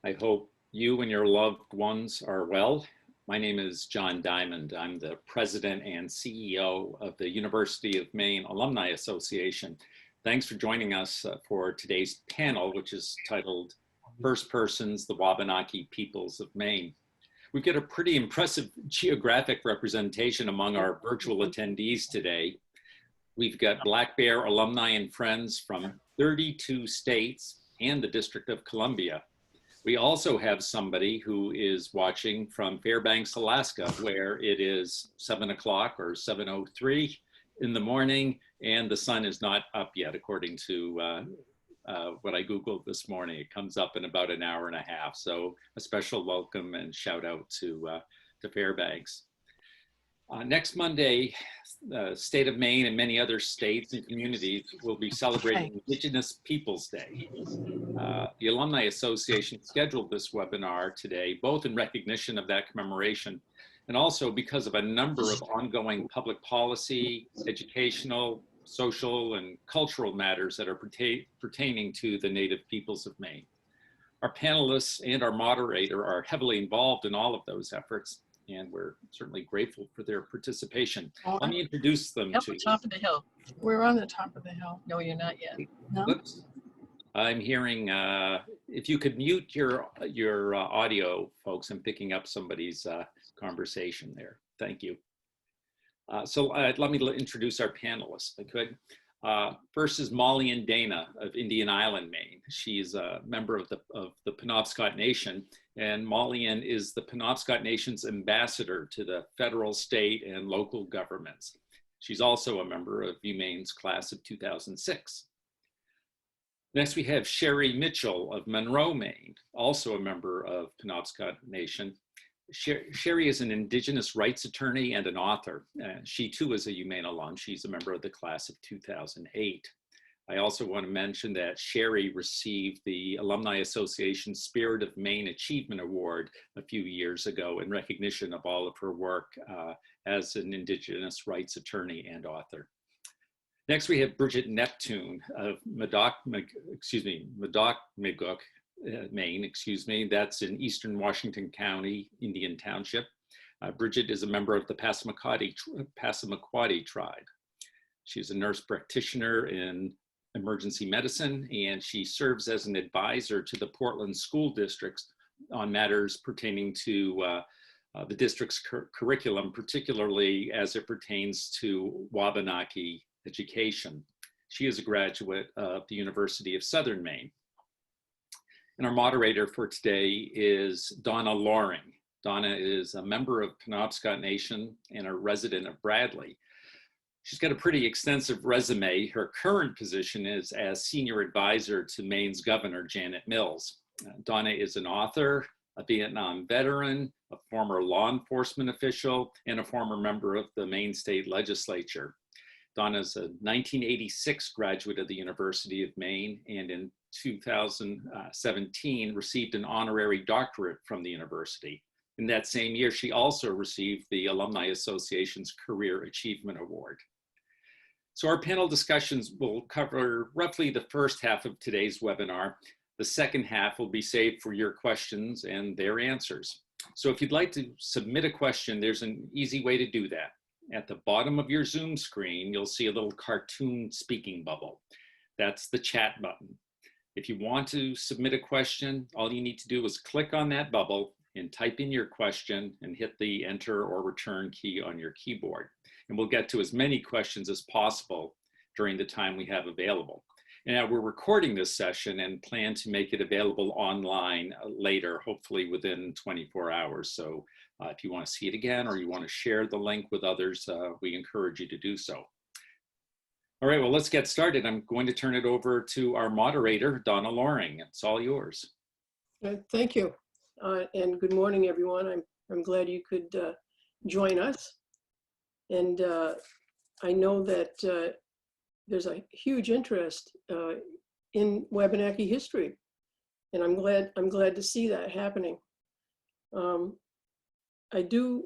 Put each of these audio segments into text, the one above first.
I hope you and your loved ones are well. My name is John Diamond. I'm the president and CEO of the University of Maine Alumni Association. Thanks for joining us for today's panel, which is titled First Persons, the Wabanaki Peoples of Maine. We've got a pretty impressive geographic representation among our virtual attendees today. We've got Black Bear alumni and friends from 32 states and the District of Columbia. We also have somebody who is watching from Fairbanks, Alaska, where it is 7 o'clock or 7:03 in the morning, and the sun is not up yet, according to what I Googled this morning. It comes up in about an hour and a half. So a special welcome and shout out to Fairbanks. Next Monday, the state of Maine and many other states and communities will be celebrating Indigenous Peoples Day. The Alumni Association scheduled this webinar today, both in recognition of that commemoration and also because of a number of ongoing public policy, educational, social, and cultural matters that are pertaining to the Native peoples of Maine. Our panelists and our moderator are heavily involved in all of those efforts, and we're certainly grateful for their participation. Let me introduce them to you. Top of the hill. We're on the top of the hill. No, you're not yet. No? Oops. I'm hearing, if you could mute your audio, folks. I'm picking up somebody's conversation there. Thank you. So let me introduce our panelists, if I could. First is Molly and Dana of Indian Island, Maine. She's a member of the Penobscot Nation, and Molly-Ann is the Penobscot Nation's ambassador to the federal, state, and local governments. She's also a member of UMaine's class of 2006. Next, we have Sherry Mitchell of Monroe, Maine, also a member of Penobscot Nation. Sherry is an Indigenous rights attorney and an author. She too is a UMaine alum. She's a member of the class of 2008. I also want to mention that Sherry received the Alumni Association Spirit of Maine Achievement Award a few years ago in recognition of all of her work as an Indigenous rights attorney and author. Next, we have Bridget Neptune of Maine, That's in Eastern Washington County, Indian Township. Bridget is a member of the Passamaquoddy tribe. She's a nurse practitioner in emergency medicine, and she serves as an advisor to the Portland school districts on matters pertaining to the district's curriculum, particularly as it pertains to Wabanaki education. She is a graduate of the University of Southern Maine. And our moderator for today is Donna Loring. Donna is a member of Penobscot Nation and a resident of Bradley. She's got a pretty extensive resume. Her current position is as senior advisor to Maine's Governor, Janet Mills. Donna is an author, a Vietnam veteran, a former law enforcement official, and a former member of the Maine State Legislature. Donna's a 1986 graduate of the University of Maine, and in 2017 received an honorary doctorate from the university. In that same year, she also received the Alumni Association's Career Achievement Award. So our panel discussions will cover roughly the first half of today's webinar. The second half will be saved for your questions and their answers. So if you'd like to submit a question, there's an easy way to do that. At the bottom of your Zoom screen, you'll see a little cartoon speaking bubble. That's the chat button. If you want to submit a question, all you need to do is click on that bubble and type in your question and hit the enter or return key on your keyboard. And we'll get to as many questions as possible during the time we have available. And now we're recording this session and plan to make it available online later, hopefully within 24 hours. So if you want to see it again or you want to share the link with others, we encourage you to do so. All right, well, let's get started. I'm going to turn it over to our moderator, Donna Loring. It's all yours. Thank you. And good morning, everyone. I'm glad you could join us. And I know that there's a huge interest in Wabanaki history, and I'm glad to see that happening. I do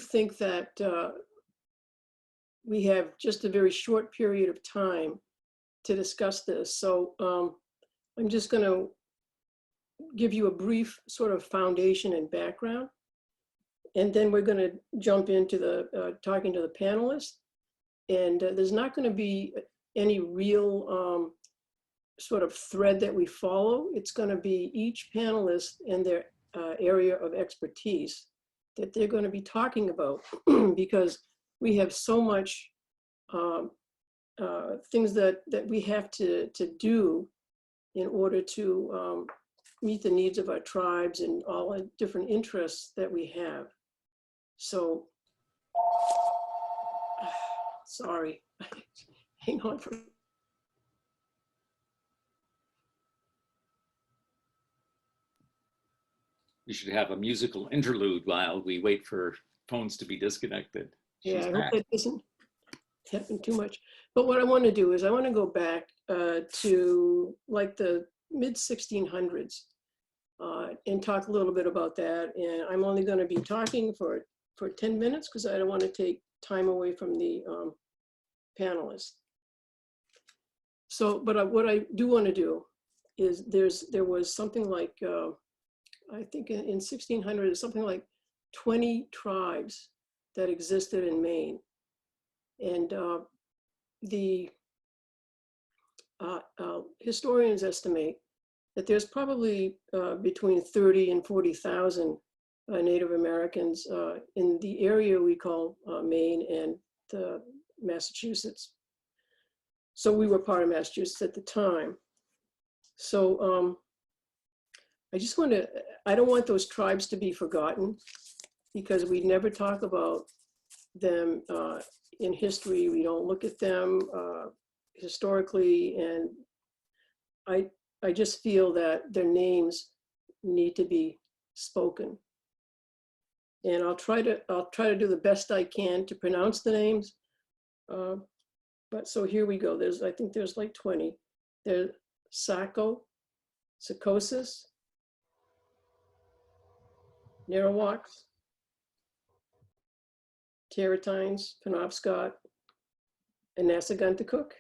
think that we have just a very short period of time to discuss this. So I'm just going to give you a brief sort of foundation and background. And then we're going to jump into the talking to the panelists. And there's not going to be any real sort of thread that we follow. It's going to be each panelist and their area of expertise that they're going to be talking about, because we have so much things that we have to do in order to meet the needs of our tribes and all the different interests that we have. So, sorry, hang on for. We should have a musical interlude while we wait for phones to be disconnected. Yeah, I hope that doesn't happen too much. But what I want to do is I want to go back to like the mid 1600s and talk a little bit about that. And I'm only going to be talking for 10 minutes because I don't want to take time away from the panelists. So, but what I do want to do is there was something like, I think in 1600, something like 20 tribes that existed in Maine. And the historians estimate that there's probably between 30 and 40,000 Native Americans in the area we call Maine and Massachusetts. So we were part of Massachusetts at the time. So I just want to, I don't want those tribes to be forgotten, because we never talk about them in history. We don't look at them historically, and I just feel that their names need to be spoken. And I'll try to do the best I can to pronounce the names. But so here we go. I think there's like 20. There's Saco, Secosis, Narrowalks, Tarratines, Penobscot, Anasagunticook,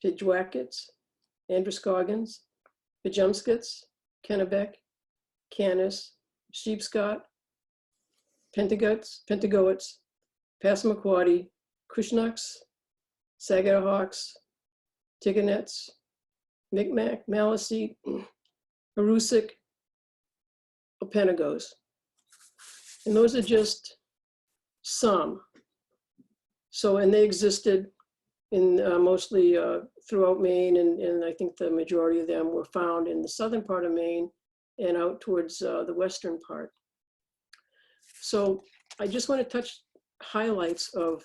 Pidgewackets, Androscoggins, Pajumskets, Kennebec, Canis, Sheepscot, Pentagoets, Passamaquoddy, Kushnux, Sagadahocs, Tiganets, Micmac, Maliseet, Aroosic, Openagos. And those are just some. So, and they existed in mostly throughout Maine, and I think the majority of them were found in the southern part of Maine and out towards the western part. So I just want to touch highlights of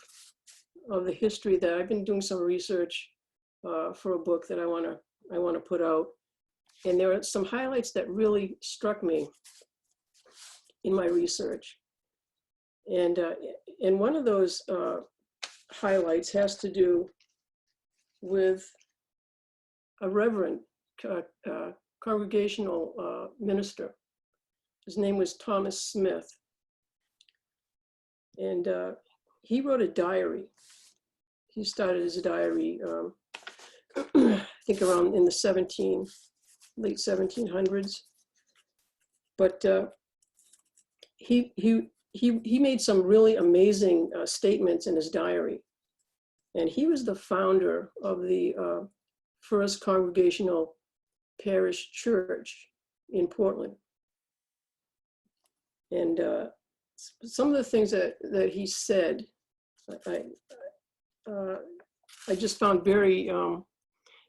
the history that I've been doing some research for a book that I want to put out. And there are some highlights that really struck me in my research. And one of those highlights has to do with a reverend congregational minister. His name was Thomas Smith. And he wrote a diary. He started his diary, I think around in the late 1700s. But he made some really amazing statements in his diary. And he was the founder of the first congregational parish church in Portland. And some of the things that he said, I just found very,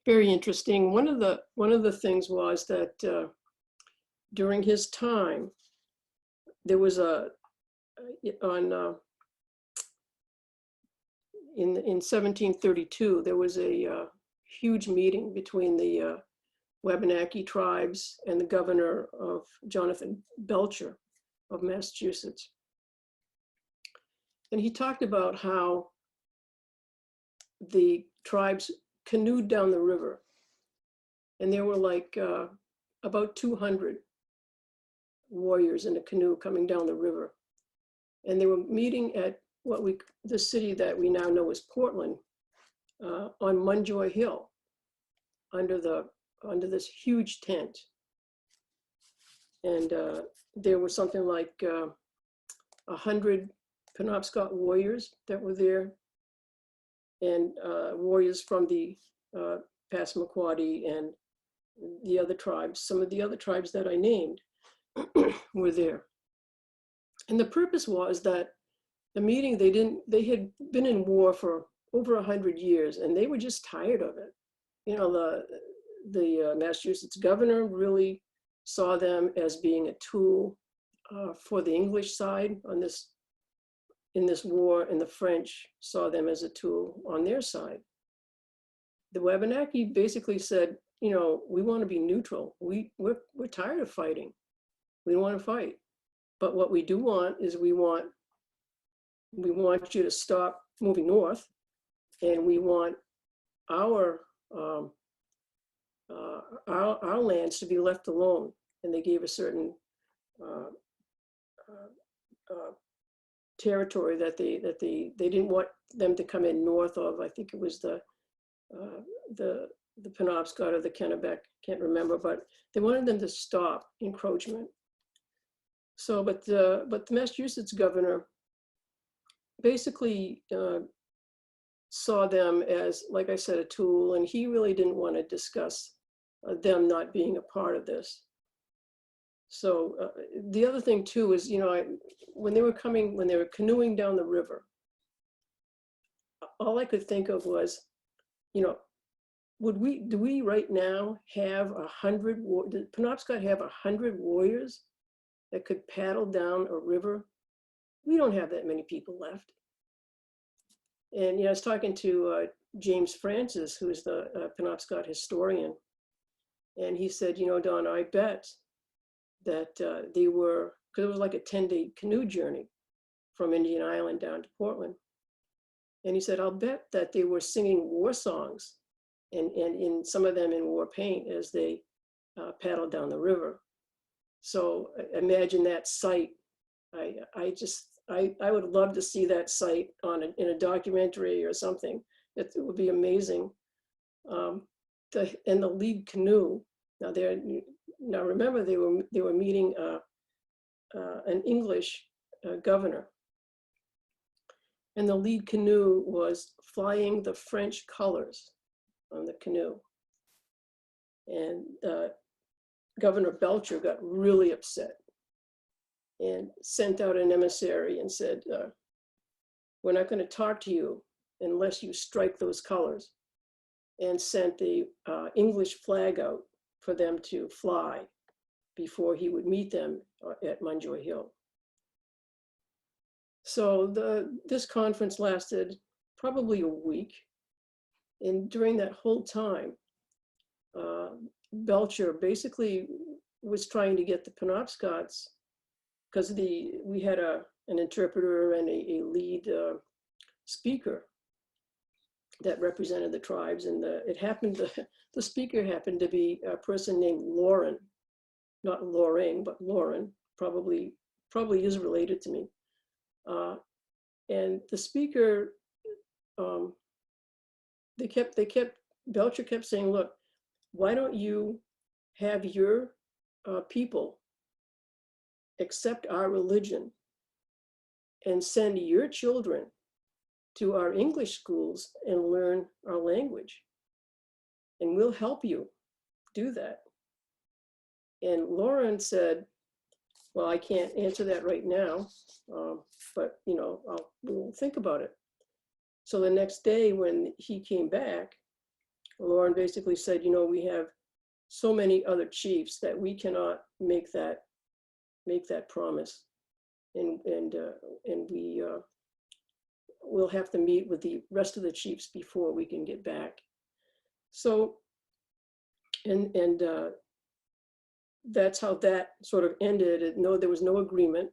very interesting. One of the things was that during his time, there was in 1732, there was a huge meeting between the Wabanaki Tribes and the governor of Jonathan Belcher of Massachusetts. And he talked about how the tribes canoed down the river. And there were like about 200 warriors in a canoe coming down the river. And they were meeting at the city that we now know as Portland, on Munjoy Hill, under the under this huge tent. And there was something like 100 Penobscot warriors that were there, and warriors from the Passamaquoddy and the other tribes. Some of the other tribes that I named were there. And the purpose was that the meeting, they had been in war for over 100 years, and they were just tired of it. You know, the Massachusetts governor really saw them as being a tool for the English side in this war, and the French saw them as a tool on their side. The Wabanaki basically said, you know, we want to be neutral. We're tired of fighting. We don't want to fight. But what we do want is we want you to stop moving north, and we want our lands to be left alone. And they gave a certain territory that they didn't want them to come in north of. I think it was the Penobscot or the Kennebec, can't remember, but they wanted them to stop encroachment. So, but the Massachusetts governor basically saw them as, like I said, a tool, and he really didn't want to discuss them not being a part of this. So the other thing too is, you know, when they were canoeing down the river, all I could think of was, you know, do we right now have 100, did Penobscot have 100 warriors that could paddle down a river? We don't have that many people left. And, you know, I was talking to James Francis, who is the Penobscot historian, and he said, you know, Don, I bet that they were, because it was like a 10-day canoe journey from Indian Island down to Portland. And he said, I'll bet that they were singing war songs, and in some of them in war paint as they paddled down the river. So imagine that sight. I would love to see that sight in a documentary or something. It would be amazing. And the lead canoe. Now remember, they were meeting an English governor, and the lead canoe was flying the French colors on the canoe. And Governor Belcher got really upset and sent out an emissary and said, we're not going to talk to you unless you strike those colors, and sent the English flag out for them to fly before he would meet them at Munjoy Hill. So this conference lasted probably a week. And during that whole time, Belcher basically was trying to get the Penobscots, because we had an interpreter and a lead speaker that represented the tribes, and the speaker happened to be a person named Lauren, not Loring, but Lauren, probably is related to me. And the speaker, Belcher kept saying, look, why don't you have your people accept our religion and send your children to our English schools and learn our language, and we'll help you do that. And Lauren said, well, I can't answer that right now, but you know, we'll think about it. So the next day when he came back, Lauren basically said, you know, we have so many other chiefs that we cannot make that promise, and we'll have to meet with the rest of the chiefs before we can get back. So, and that's how that sort of ended. No, there was no agreement,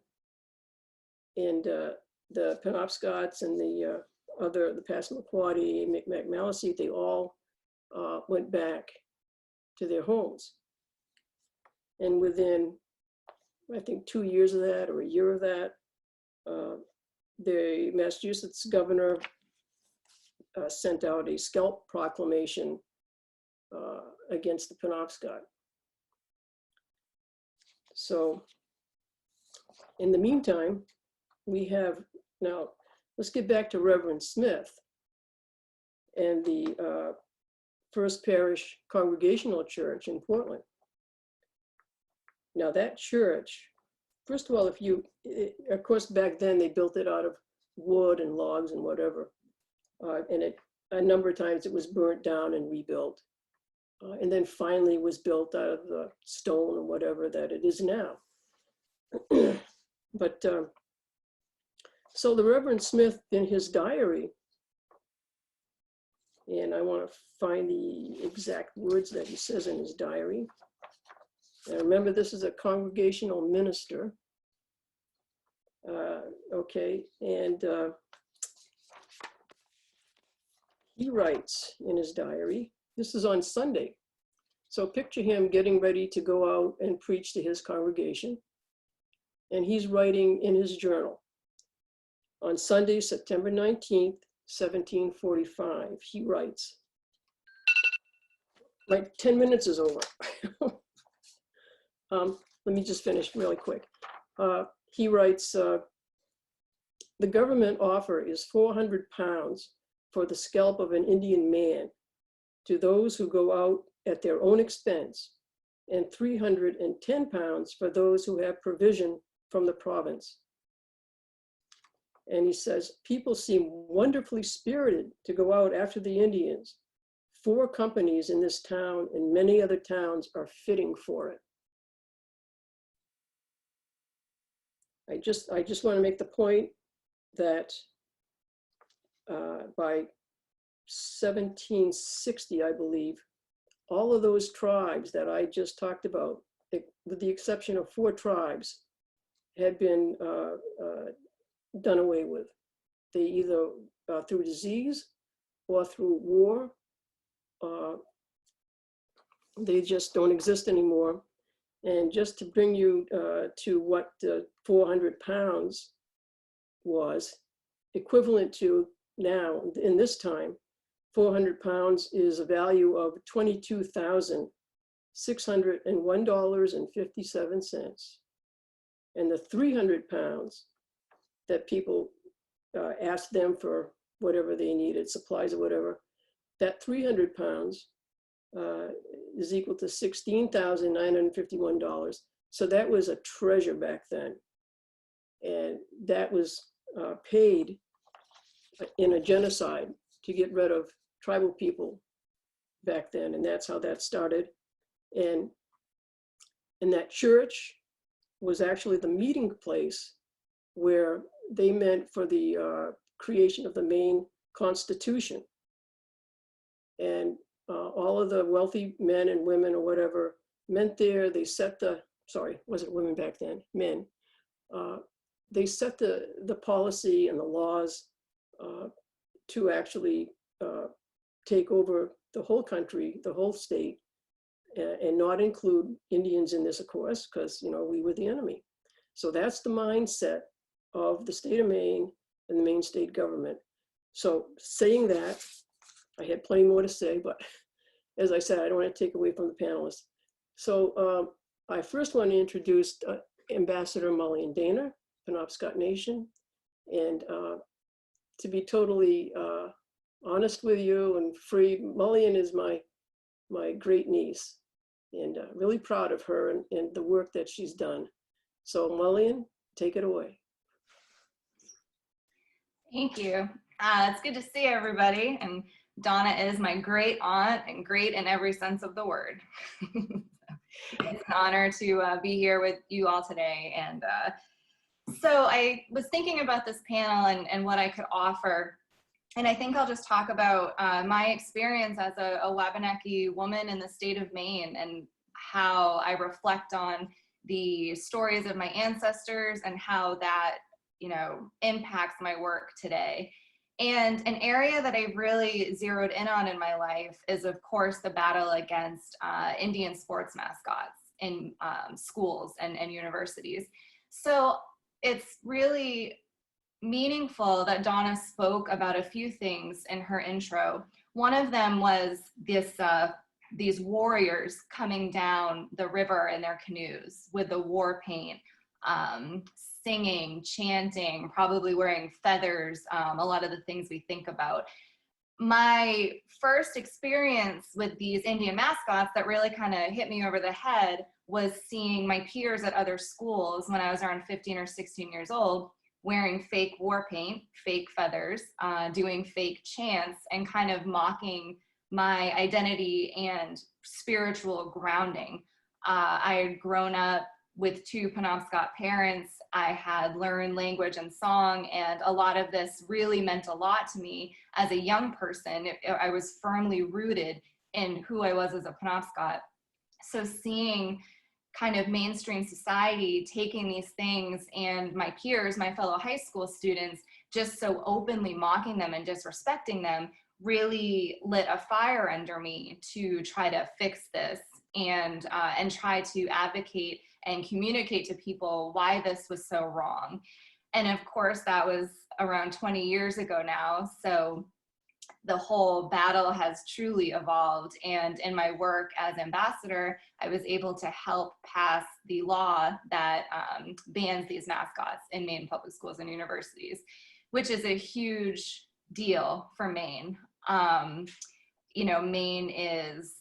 and the Penobscots and the Passamaquoddy, Micmac, Maliseet, they all went back to their homes. And within, I think, 2 years of that, or a year of that, the Massachusetts governor sent out a scalp proclamation against the Penobscot. So in the meantime, we have, now let's get back to Reverend Smith and the First Parish Congregational Church in Portland. Now that church, first of all, of course, back then they built it out of wood and logs and whatever. And a number of times it was burnt down and rebuilt. And then finally was built out of the stone or whatever that it is now. But so the Reverend Smith in his diary, and I want to find the exact words that he says in his diary. And remember, this is a congregational minister. Okay, and he writes in his diary, this is on Sunday. So picture him getting ready to go out and preach to his congregation. And he's writing in his journal. On Sunday, September 19th, 1745, he writes, my 10 minutes is over. Let me just finish really quick. He writes, the government offer is 400 pounds for the scalp of an Indian man to those who go out at their own expense, and 310 pounds for those who have provision from the province. And he says, people seem wonderfully spirited to go out after the Indians. 4 companies in this town and many other towns are fitting for it. I just want to make the point that by 1760, I believe, all of those tribes that I just talked about, with the exception of 4 tribes, had been done away with. They either through disease or through war, they just don't exist anymore. And just to bring you to what 400 pounds was equivalent to now, in this time, 400 pounds is a value of $22,601.57. And the 300 pounds that people asked them for whatever they needed, supplies or whatever, that 300 pounds is equal to $16,951. So that was a treasure back then. And that was paid in a genocide to get rid of tribal people back then. And that's how that started. And that church was actually the meeting place where they met for the creation of the Maine Constitution. And all of the wealthy men and women or whatever met there. They set the, sorry, wasn't women back then, men. They set the policy and the laws to actually take over the whole country, the whole state, and not include Indians in this, of course, because, you know, we were the enemy. So that's the mindset of the state of Maine and the Maine state government. So saying that, I had plenty more to say, but as I said, I don't want to take away from the panelists. So I first want to introduce Ambassador Mullian Dana, Penobscot Nation. And to be totally honest with you and free, Mullian is my great niece, and really proud of her and the work that she's done. So Mullian, take it away. Thank you. It's good to see everybody. And Donna is my great aunt and great in every sense of the word. It's an honor to be here with you all today. And so I was thinking about this panel and what I could offer. And I think I'll just talk about my experience as a Wabanaki woman in the state of Maine and how I reflect on the stories of my ancestors and how that, you know, impacts my work today. And an area that I really zeroed in on in my life is, of course, the battle against Indian sports mascots in schools and universities. So it's really meaningful that Donna spoke about a few things in her intro. One of them was this these warriors coming down the river in their canoes with the war paint, singing, chanting, probably wearing feathers, a lot of the things we think about. My first experience with these Indian mascots that really kind of hit me over the head was seeing my peers at other schools when I was around 15 or 16 years old, wearing fake war paint, fake feathers, doing fake chants, and kind of mocking my identity and spiritual grounding. I had grown up with two Penobscot parents. I had learned language and song, and a lot of this really meant a lot to me as a young person. I was firmly rooted in who I was as a Penobscot. So seeing kind of mainstream society taking these things and my peers, my fellow high school students, just so openly mocking them and disrespecting them really lit a fire under me to try to fix this and try to advocate and communicate to people why this was so wrong. And of course, that was around 20 years ago now. So the whole battle has truly evolved. And in my work as ambassador, I was able to help pass the law that bans these mascots in Maine public schools and universities, which is a huge deal for Maine. You know, Maine is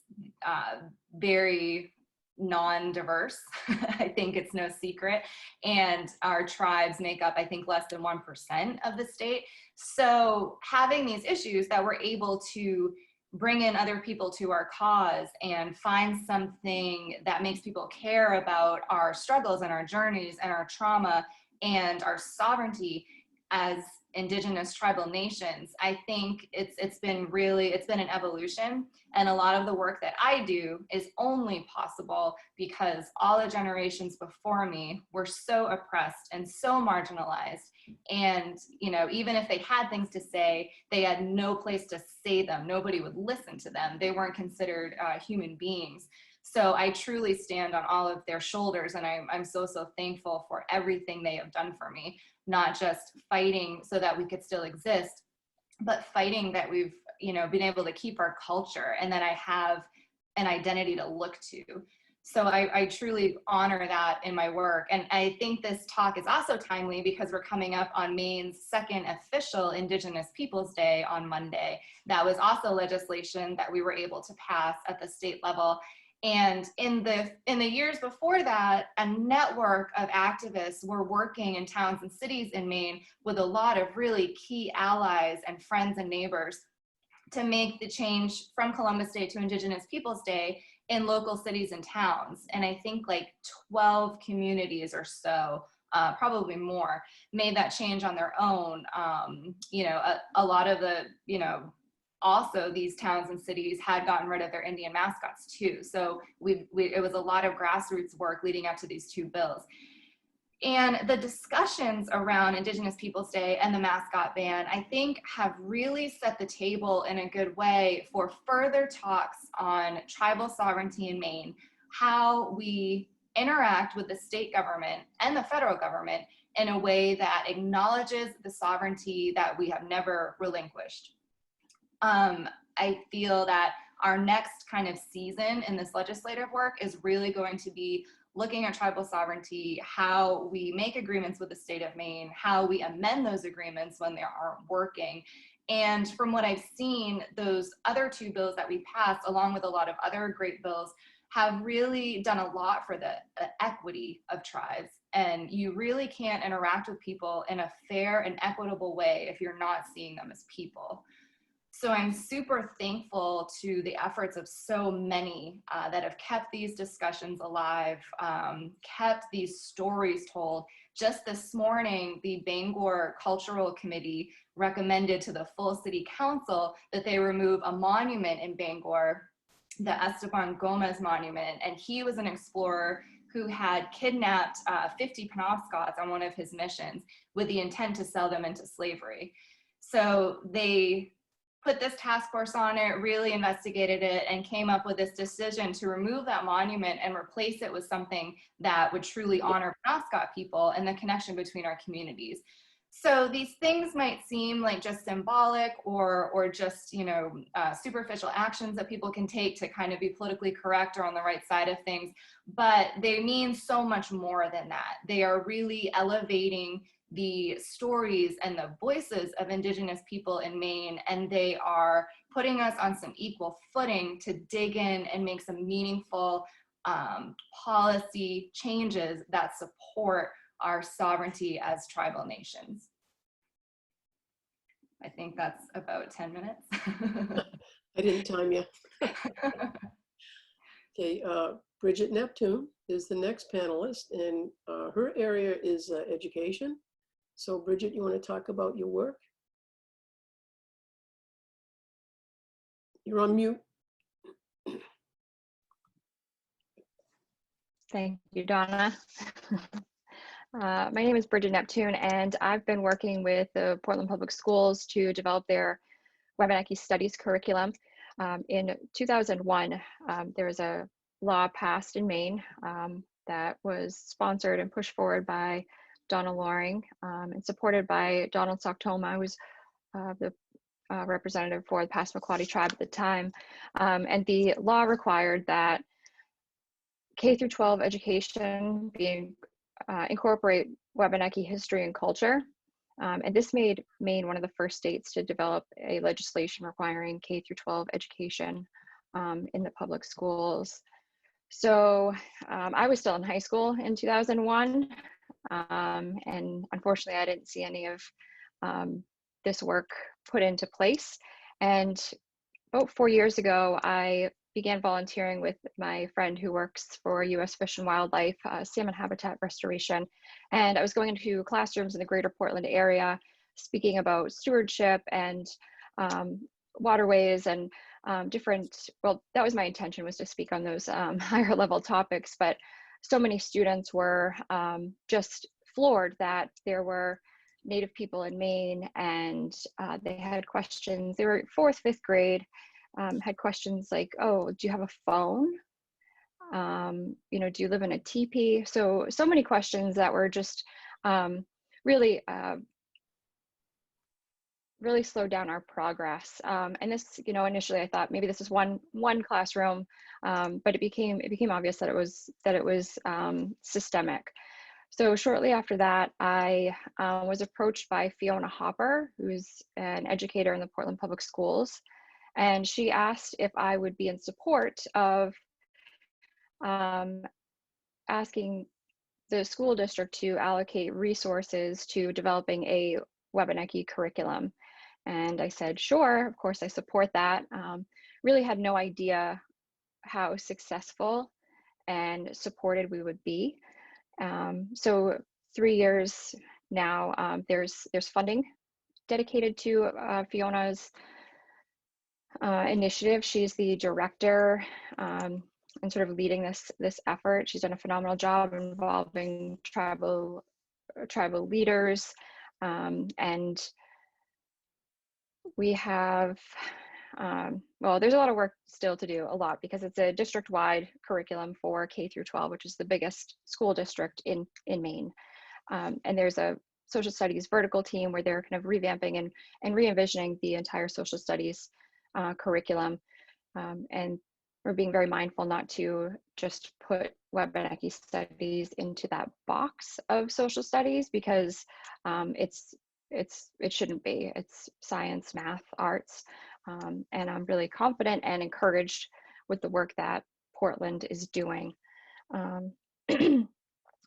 very non-diverse. I think it's no secret. And our tribes make up, I think, less than 1% of the state. So having these issues that we're able to bring in other people to our cause and find something that makes people care about our struggles and our journeys and our trauma and our sovereignty as Indigenous tribal nations, I think it's been an evolution. And a lot of the work that I do is only possible because all the generations before me were so oppressed and so marginalized. And, you know, even if they had things to say, they had no place to say them. Nobody would listen to them. They weren't considered human beings. So I truly stand on all of their shoulders, and I'm so thankful for everything they have done for me, not just fighting so that we could still exist, but fighting that we've, you know, been able to keep our culture and that I have an identity to look to. So I truly honor that in my work. And I think this talk is also timely because we're coming up on Maine's second official Indigenous Peoples Day on Monday. That was also legislation that we were able to pass at the state level. And in the years before that, a network of activists were working in towns and cities in Maine with a lot of really key allies and friends and neighbors to make the change from Columbus Day to Indigenous Peoples Day in local cities and towns. And I think like 12 communities or so, probably more, made that change on their own. You know, a lot of the, you know, also these towns and cities had gotten rid of their Indian mascots too. So it was a lot of grassroots work leading up to these two bills. And the discussions around Indigenous Peoples Day and the mascot ban, I think, have really set the table in a good way for further talks on tribal sovereignty in Maine, how we interact with the state government and the federal government in a way that acknowledges the sovereignty that we have never relinquished. I feel that our next kind of season in this legislative work is really going to be looking at tribal sovereignty, how we make agreements with the state of Maine, how we amend those agreements when they aren't working. And from what I've seen, those other two bills that we passed, along with a lot of other great bills, have really done a lot for the equity of tribes. And you really can't interact with people in a fair and equitable way if you're not seeing them as people. So I'm super thankful to the efforts of so many that have kept these discussions alive, kept these stories told. Just this morning, the Bangor Cultural Committee recommended to the full city council that they remove a monument in Bangor, the Esteban Gomez Monument. And he was an explorer who had kidnapped 50 Penobscots on one of his missions with the intent to sell them into slavery. So they put this task force on it, really investigated it, and came up with this decision to remove that monument and replace it with something that would truly honor Mascot people and the connection between our communities. So these things might seem like just symbolic or just, superficial actions that people can take to kind of be politically correct or on the right side of things, but they mean so much more than that. They are really elevating the stories and the voices of Indigenous people in Maine, and they are putting us on some equal footing to dig in and make some meaningful policy changes that support our sovereignty as tribal nations. I think that's about 10 minutes. I didn't time you. Okay, Bridget Neptune is the next panelist, and her area is education. So Bridget, you want to talk about your work? You're on mute. Thank you, Donna. My name is Bridget Neptune, and I've been working with the Portland Public Schools to develop their Wabanaki Studies curriculum. In 2001, there was a law passed in Maine that was sponsored and pushed forward by Donna Loring and supported by Donald Soktoma, who was the representative for the Passamaquoddy tribe at the time. And the law required that K through 12 education incorporate Wabanaki history and culture. And this made Maine one of the first states to develop a legislation requiring K through 12 education in the public schools. So I was still in high school in 2001. And unfortunately, I didn't see any of this work put into place. And about 4 years ago, I began volunteering with my friend who works for U.S. Fish and Wildlife, salmon habitat restoration. And I was going into classrooms in the greater Portland area, speaking about stewardship and waterways and well, that was my intention, was to speak on those higher level topics, but so many students were just floored that there were Native people in Maine, and they had questions. They were 4th, 5th grade, had questions like, oh, do you have a phone? Do you live in a teepee? So many questions that were just really slowed down our progress. And this, initially I thought maybe this is one classroom, but it became obvious that it was systemic. So shortly after that, I was approached by Fiona Hopper, who's an educator in the Portland Public Schools. And she asked if I would be in support of asking the school district to allocate resources to developing a Wabanaki curriculum. And I said, sure, of course I support that. Really had no idea how successful and supported we would be. So 3 years now, there's funding dedicated to Fiona's initiative. She's the director and sort of leading this effort. She's done a phenomenal job involving tribal leaders, and we have well, there's a lot of work still to do, because it's a district-wide curriculum for K through 12, which is the biggest school district in Maine. And there's a social studies vertical team where they're kind of revamping and re-envisioning the entire social studies curriculum. And we're being very mindful not to just put Wabanaki studies into that box of social studies, because it shouldn't be. It's science, math, arts. And I'm really confident and encouraged with the work that Portland is doing.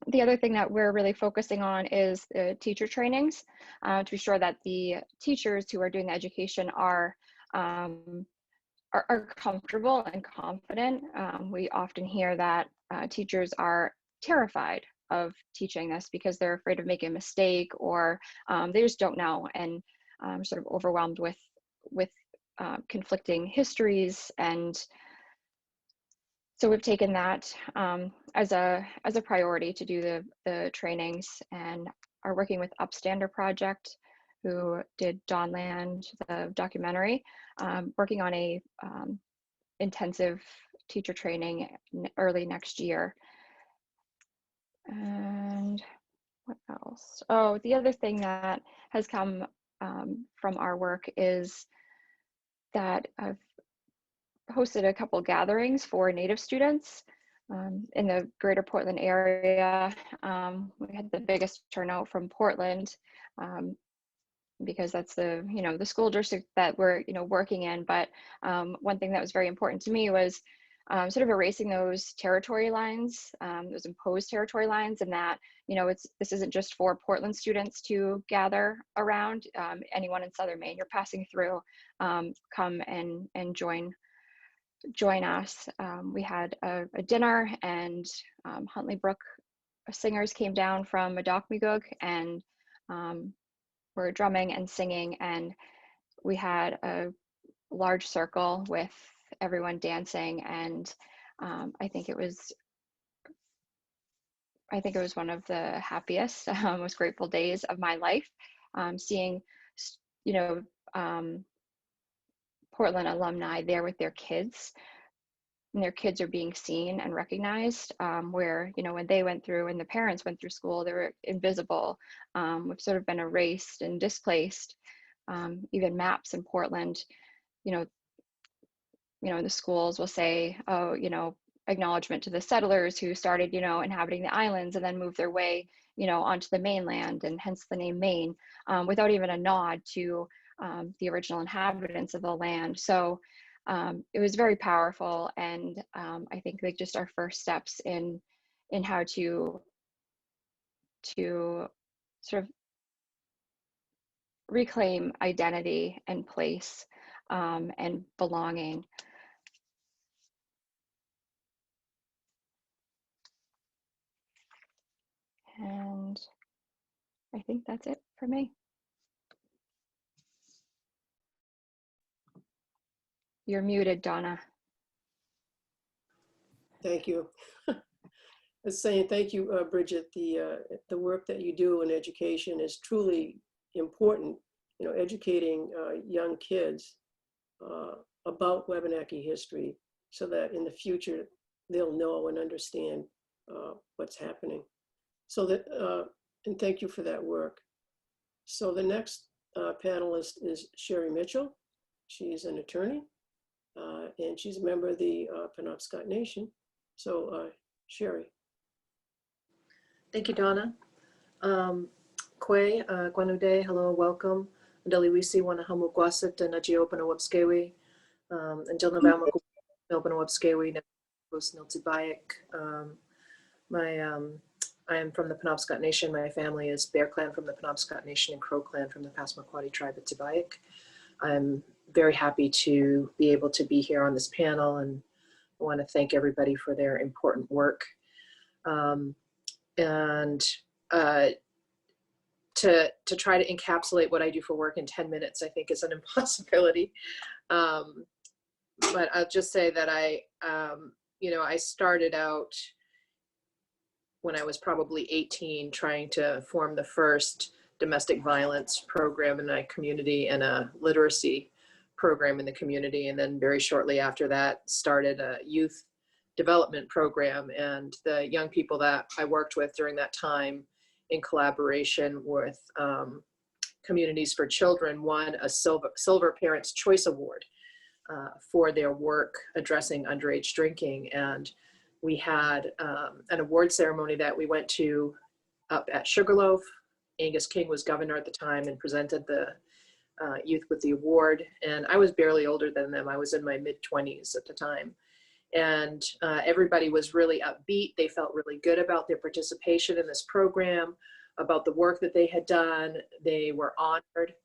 The other thing that we're really focusing on is the teacher trainings to be sure that the teachers who are doing the education are comfortable and confident. We often hear that teachers are terrified of teaching this because they're afraid of making a mistake, or they just don't know, and sort of overwhelmed with conflicting histories. And so we've taken that as a priority to do the trainings, and are working with Upstander Project, who did Dawnland, the documentary, working on a intensive teacher training early next year. And What else? Oh, the other thing that has come from our work is that I've hosted a couple gatherings for Native students in the greater Portland area. We had the biggest turnout from Portland because that's the, the school district that we're, working in. But one thing that was very important to me was sort of erasing those territory lines, those imposed territory lines, and that, this isn't just for Portland students to gather around. Anyone in Southern Maine you're passing through, come and join us. We had a dinner, and Huntley Brook singers came down from Madocmigug and were drumming and singing, and we had a large circle with everyone dancing, and I think it was one of the happiest, most grateful days of my life, seeing, Portland alumni there with their kids, and their kids are being seen and recognized, where, when they went through and the parents went through school, they were invisible. We've sort of been erased and displaced. Even maps in Portland, in the schools will say, oh, acknowledgement to the settlers who started, inhabiting the islands and then moved their way, onto the mainland, and hence the name Maine, without even a nod to the original inhabitants of the land. So it was very powerful, and I think like just our first steps in how to sort of reclaim identity and place and belonging. And I think that's it for me. You're muted, Donna. Thank you. I was saying thank you, Bridget. The work that you do in education is truly important. Educating young kids about Wabanaki history, so that in the future they'll know and understand what's happening. So that, and thank you for that work. So the next panelist is Sherry Mitchell. She's an attorney, and she's a member of the Penobscot Nation. So Sherry. Thank you, Donna. Kwe, Gwanude, hello, welcome. Ndali wisi wana hamu gwasat na jiopana wabskewi. Until November, Melbourne wabskewi, Niltibayek. I am from the Penobscot Nation. My family is Bear Clan from the Penobscot Nation and Crow Clan from the Passamaquoddy tribe at Tibayek. I'm very happy to be able to be here on this panel, and I want to thank everybody for their important work. To try to encapsulate what I do for work in 10 minutes, I think is an impossibility. But I'll just say that I started out when I was probably 18, trying to form the first domestic violence program in my community and a literacy program in the community. And then very shortly after that, started a youth development program. And the young people that I worked with during that time, in collaboration with Communities for Children, won a Silver Parents' Choice Award for their work addressing underage drinking. And we had an award ceremony that we went to up at Sugarloaf. Angus King was governor at the time and presented the youth with the award. And I was barely older than them. I was in my mid-20s at the time. And everybody was really upbeat. They felt really good about their participation in this program, about the work that they had done. They were honored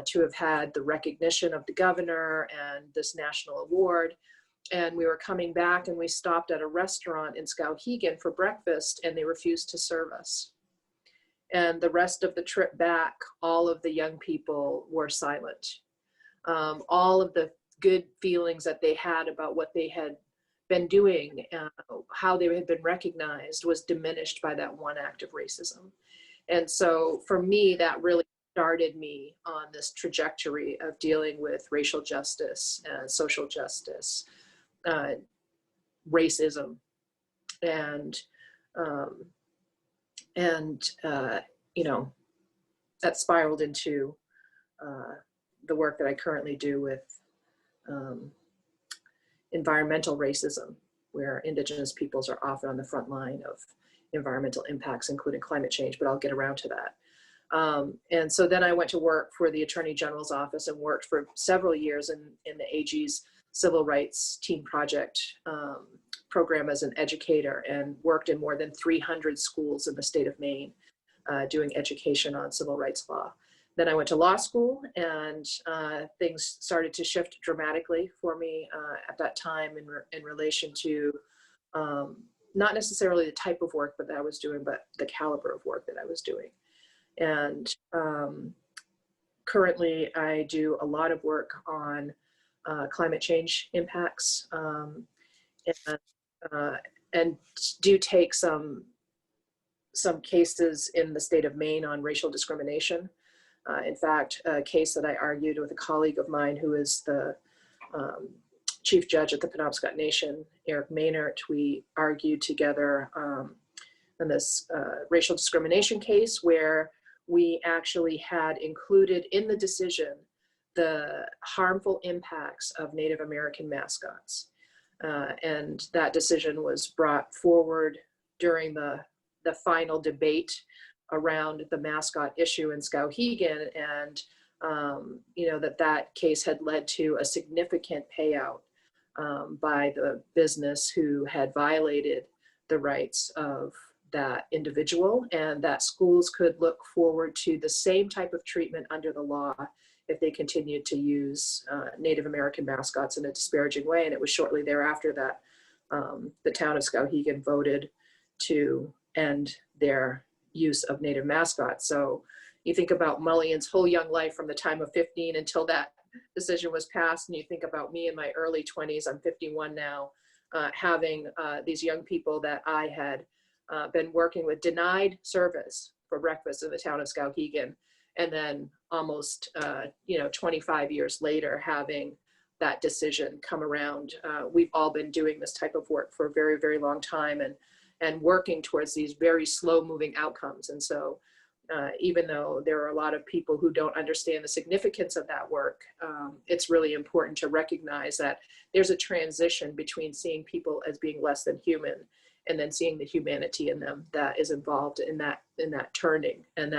to have had the recognition of the governor and this national award. And we were coming back, and we stopped at a restaurant in Skowhegan for breakfast, and they refused to serve us. And the rest of the trip back, all of the young people were silent. All of the good feelings that they had about what they had been doing, how they had been recognized, was diminished by that one act of racism. And so for me, that really started me on this trajectory of dealing with racial justice and social justice, racism. And And, you know, that spiraled into the work that I currently do with environmental racism, where Indigenous peoples are often on the front line of environmental impacts, including climate change, but I'll get around to that. And so then I went to work for the Attorney General's office and worked for several years in the AG's Civil Rights Teen Project program as an educator, and worked in more than 300 schools in the state of Maine doing education on civil rights law. Then I went to law school, and things started to shift dramatically for me at that time in relation to not necessarily the type of work that I was doing, but the caliber of work that I was doing. And currently I do a lot of work on climate change impacts, and do take some cases in the state of Maine on racial discrimination. In fact, a case that I argued with a colleague of mine who is the chief judge at the Penobscot Nation, Eric Maynard, we argued together in this racial discrimination case, where we actually had included in the decision the harmful impacts of Native American mascots. And that decision was brought forward during the final debate around the mascot issue in Skowhegan, and you know, that case had led to a significant payout by the business who had violated the rights of that individual, and that schools could look forward to the same type of treatment under the law if they continued to use Native American mascots in a disparaging way. And it was shortly thereafter that the town of Skowhegan voted to end their use of Native mascots. So you think about Mullion's whole young life from the time of 15 until that decision was passed, and you think about me in my early 20s, I'm 51 now, having these young people that I had been working with denied service for breakfast in the town of Skowhegan, and then almost 25 years later having that decision come around. We've all been doing this type of work for a very, very long time, and working towards these very slow moving outcomes. And so even though there are a lot of people who don't understand the significance of that work, it's really important to recognize that there's a transition between seeing people as being less than human and then seeing the humanity in them that is involved in that turning. And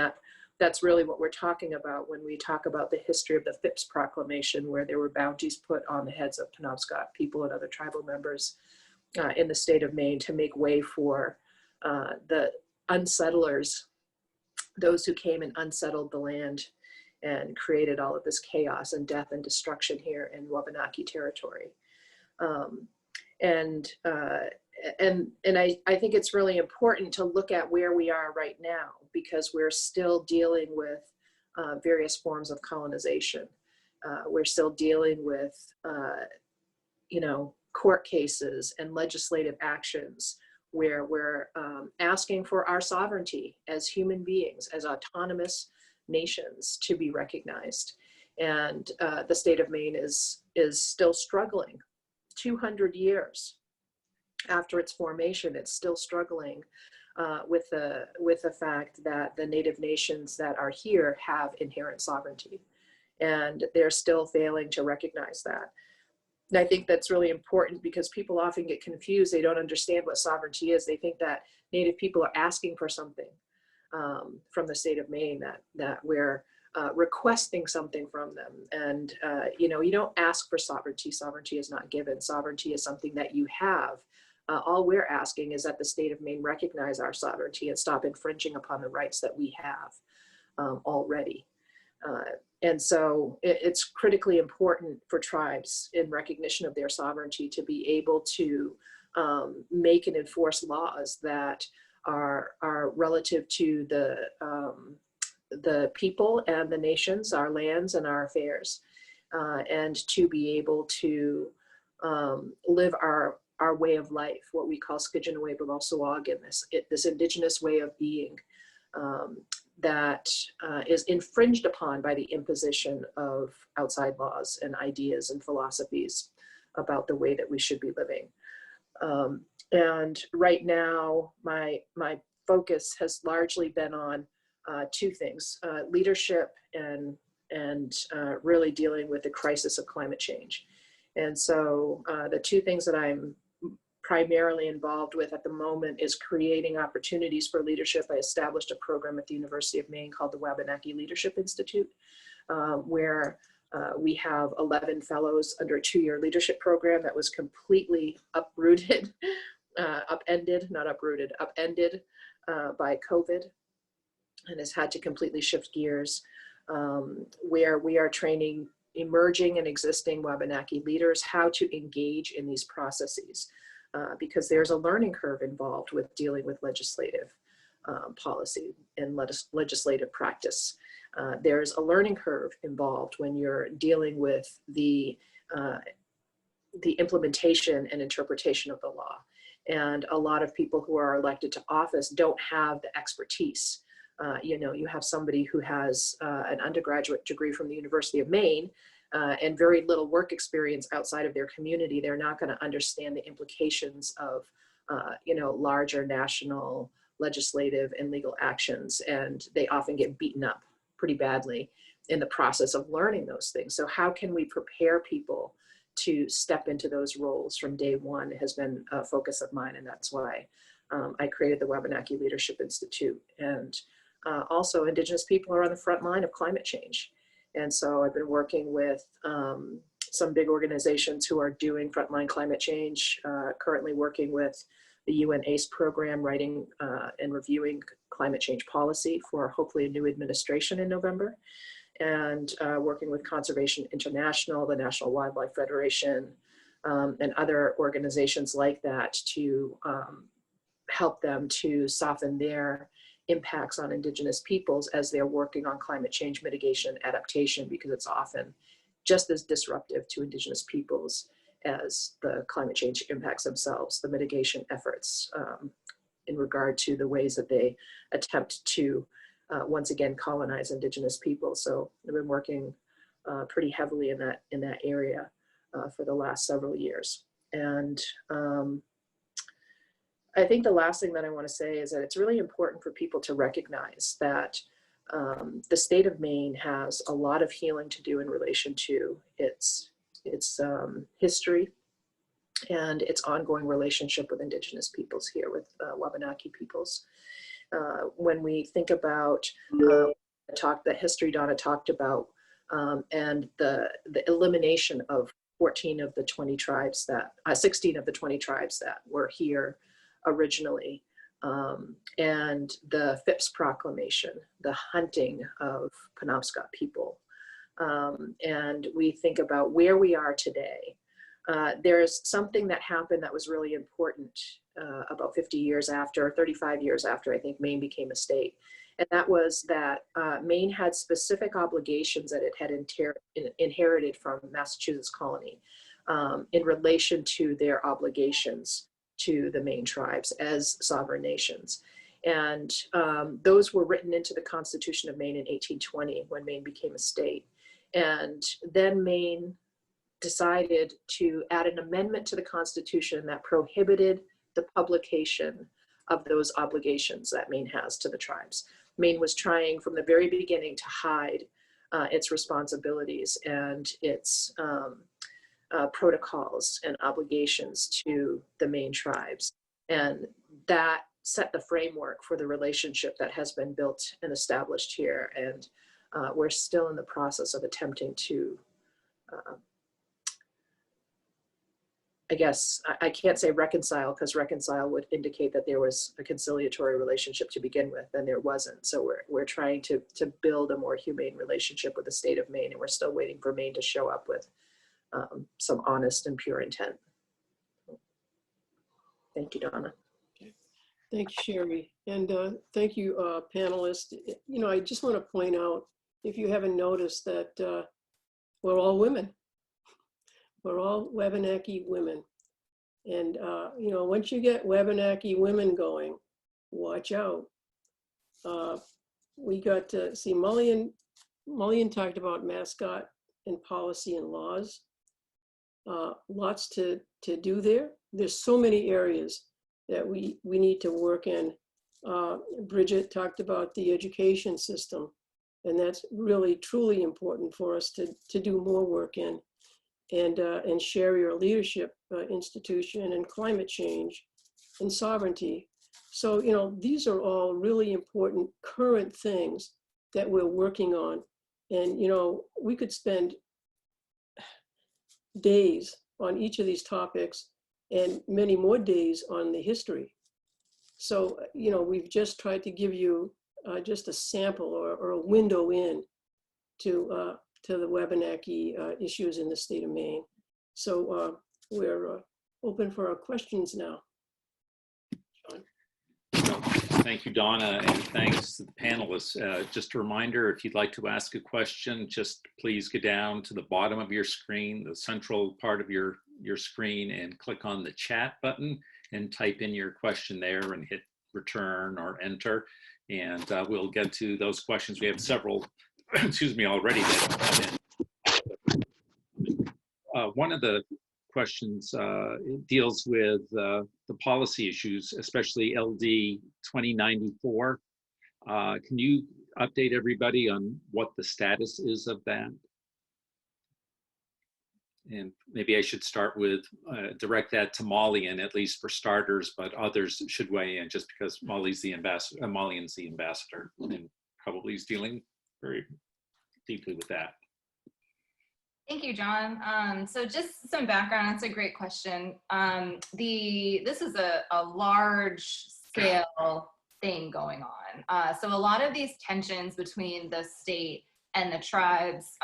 that's really what we're talking about when we talk about the history of the Phipps Proclamation, where there were bounties put on the heads of Penobscot people and other tribal members in the state of Maine to make way for the unsettlers, those who came and unsettled the land and created all of this chaos and death and destruction here in Wabanaki territory. And I think it's really important to look at where we are right now, because we're still dealing with various forms of colonization. We're still dealing with, court cases and legislative actions where we're asking for our sovereignty as human beings, as autonomous nations, to be recognized. And the state of Maine is still struggling. 200 years after its formation, it's still struggling with the fact that the Native nations that are here have inherent sovereignty, and they're still failing to recognize that. And I think that's really important, because people often get confused. They don't understand what sovereignty is. They think that Native people are asking for something from the state of Maine, that we're requesting something from them. And, you don't ask for sovereignty. Sovereignty is not given. Sovereignty is something that you have. All we're asking is that the state of Maine recognize our sovereignty and stop infringing upon the rights that we have already. And so it's critically important for tribes, in recognition of their sovereignty, to be able to make and enforce laws that are relative to the people and the nations, our lands and our affairs, and to be able to live our way of life, what we call Skidgenaway-Balasoagan, this indigenous way of being that is infringed upon by the imposition of outside laws and ideas and philosophies about the way that we should be living. And right now, my focus has largely been on two things: leadership and really dealing with the crisis of climate change. And so the two things that I'm primarily involved with at the moment is creating opportunities for leadership. I established a program at the University of Maine called the Wabanaki Leadership Institute, where we have 11 fellows under a 2-year leadership program that was completely uprooted, upended by COVID, and has had to completely shift gears, where we are training emerging and existing Wabanaki leaders how to engage in these processes, because there's a learning curve involved with dealing with legislative policy and legislative practice. There's a learning curve involved when you're dealing with the implementation and interpretation of the law. And a lot of people who are elected to office don't have the expertise. You have somebody who has an undergraduate degree from the University of Maine and very little work experience outside of their community. They're not going to understand the implications of, larger national legislative and legal actions. And they often get beaten up pretty badly in the process of learning those things. So how can we prepare people to step into those roles from day one has been a focus of mine. And that's why I created the Wabanaki Leadership Institute. And also Indigenous people are on the front line of climate change. And so I've been working with some big organizations who are doing frontline climate change, currently working with the UN ACE program, writing and reviewing climate change policy for hopefully a new administration in November, and working with Conservation International, the National Wildlife Federation, and other organizations like that to help them to soften their impacts on Indigenous peoples as they're working on climate change mitigation adaptation, because it's often just as disruptive to Indigenous peoples as the climate change impacts themselves, the mitigation efforts in regard to the ways that they attempt to once again colonize Indigenous people. So I've been working pretty heavily in that area for the last several years. And I think the last thing that I want to say is that it's really important for people to recognize that the state of Maine has a lot of healing to do in relation to its history and its ongoing relationship with Indigenous peoples here, with Wabanaki peoples. When we think about the history Donna talked about, and the elimination of 16 of the 20 tribes that were here originally, and the Phipps Proclamation, the hunting of Penobscot people. And we think about where we are today. There's something that happened that was really important about 35 years after, I think, Maine became a state. And that was that Maine had specific obligations that it had inherited from Massachusetts colony in relation to their obligations to the Maine tribes as sovereign nations. And those were written into the Constitution of Maine in 1820 when Maine became a state. And then Maine decided to add an amendment to the Constitution that prohibited the publication of those obligations that Maine has to the tribes. Maine was trying from the very beginning to hide its responsibilities and its protocols and obligations to the Maine tribes. And that set the framework for the relationship that has been built and established here. And we're still in the process of attempting to, I guess, I can't say reconcile, because reconcile would indicate that there was a conciliatory relationship to begin with, and there wasn't. So we're trying to build a more humane relationship with the state of Maine, and we're still waiting for Maine to show up with some honest and pure intent. Thank you, Donna. Thank you, Sherry. And thank you, panelists. I just want to point out, if you haven't noticed, that we're all women. We're all Wabanaki women. And, once you get Wabanaki women going, watch out. We got to see Mullion talked about mascot and policy and laws. Lots to do there. There's so many areas that we need to work in Bridget talked about the education system, and that's really truly important for us to do more work in, and share your leadership institution and climate change and sovereignty. So, you know, these are all really important current things that we're working on. And, you know, we could spend days on each of these topics and many more days on the history. So, you know, we've just tried to give you just a sample or a window in to the Wabanaki issues in the state of Maine. So we're open for our questions now. John. Thank you, Donna, and thanks to the panelists. Just a reminder, if you'd like to ask a question, just please go down to the bottom of your screen, the central part of your screen, and click on the chat button and type in your question there and hit return or enter. And we'll get to those questions. We have several, excuse me, already that have come in. One of the questions deals with the policy issues, especially LD 2094. Can you update everybody on what the status is of that? And maybe I should start with, direct that to Molly, and at least for starters, but others should weigh in just because Molly's the ambassador, Molly's the ambassador, and probably is dealing very deeply with that. Thank you, John. So just some background, that's a great question. This is a large scale thing going on. So a lot of these tensions between the state and the tribes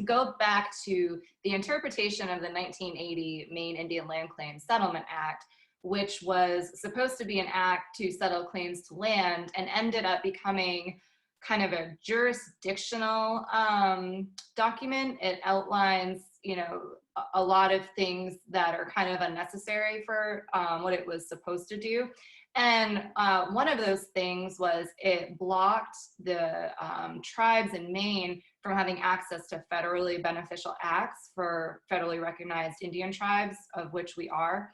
go back to the interpretation of the 1980 Maine Indian Land Claims Settlement Act, which was supposed to be an act to settle claims to land and ended up becoming kind of a jurisdictional document. It outlines, you know, a lot of things that are kind of unnecessary for what it was supposed to do. And one of those things was it blocked the tribes in Maine from having access to federally beneficial acts for federally recognized Indian tribes, of which we are.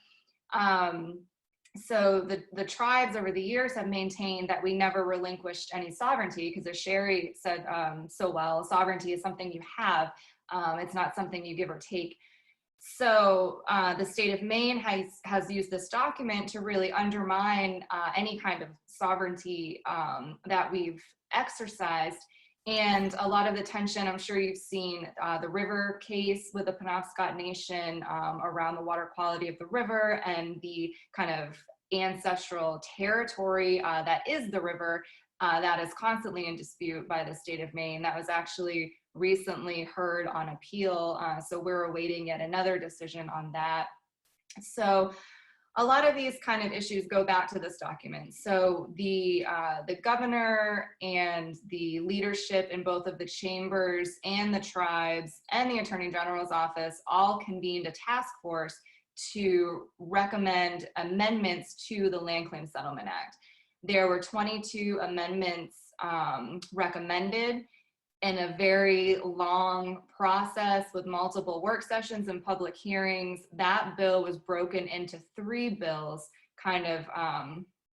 So the tribes over the years have maintained that we never relinquished any sovereignty, because as Sherry said so well, sovereignty is something you have. It's not something you give or take. So the state of Maine has used this document to really undermine any kind of sovereignty that we've exercised. And a lot of the tension, I'm sure you've seen the river case with the Penobscot Nation around the water quality of the river and the kind of ancestral territory that is the river that is constantly in dispute by the state of Maine. That was actually recently heard on appeal. So we're awaiting yet another decision on that. So a lot of these kind of issues go back to this document. So the governor and the leadership in both of the chambers and the tribes and the Attorney General's office all convened a task force to recommend amendments to the Land Claims Settlement Act. There were 22 amendments recommended in a very long process with multiple work sessions and public hearings. That bill was broken into 3 bills, kind of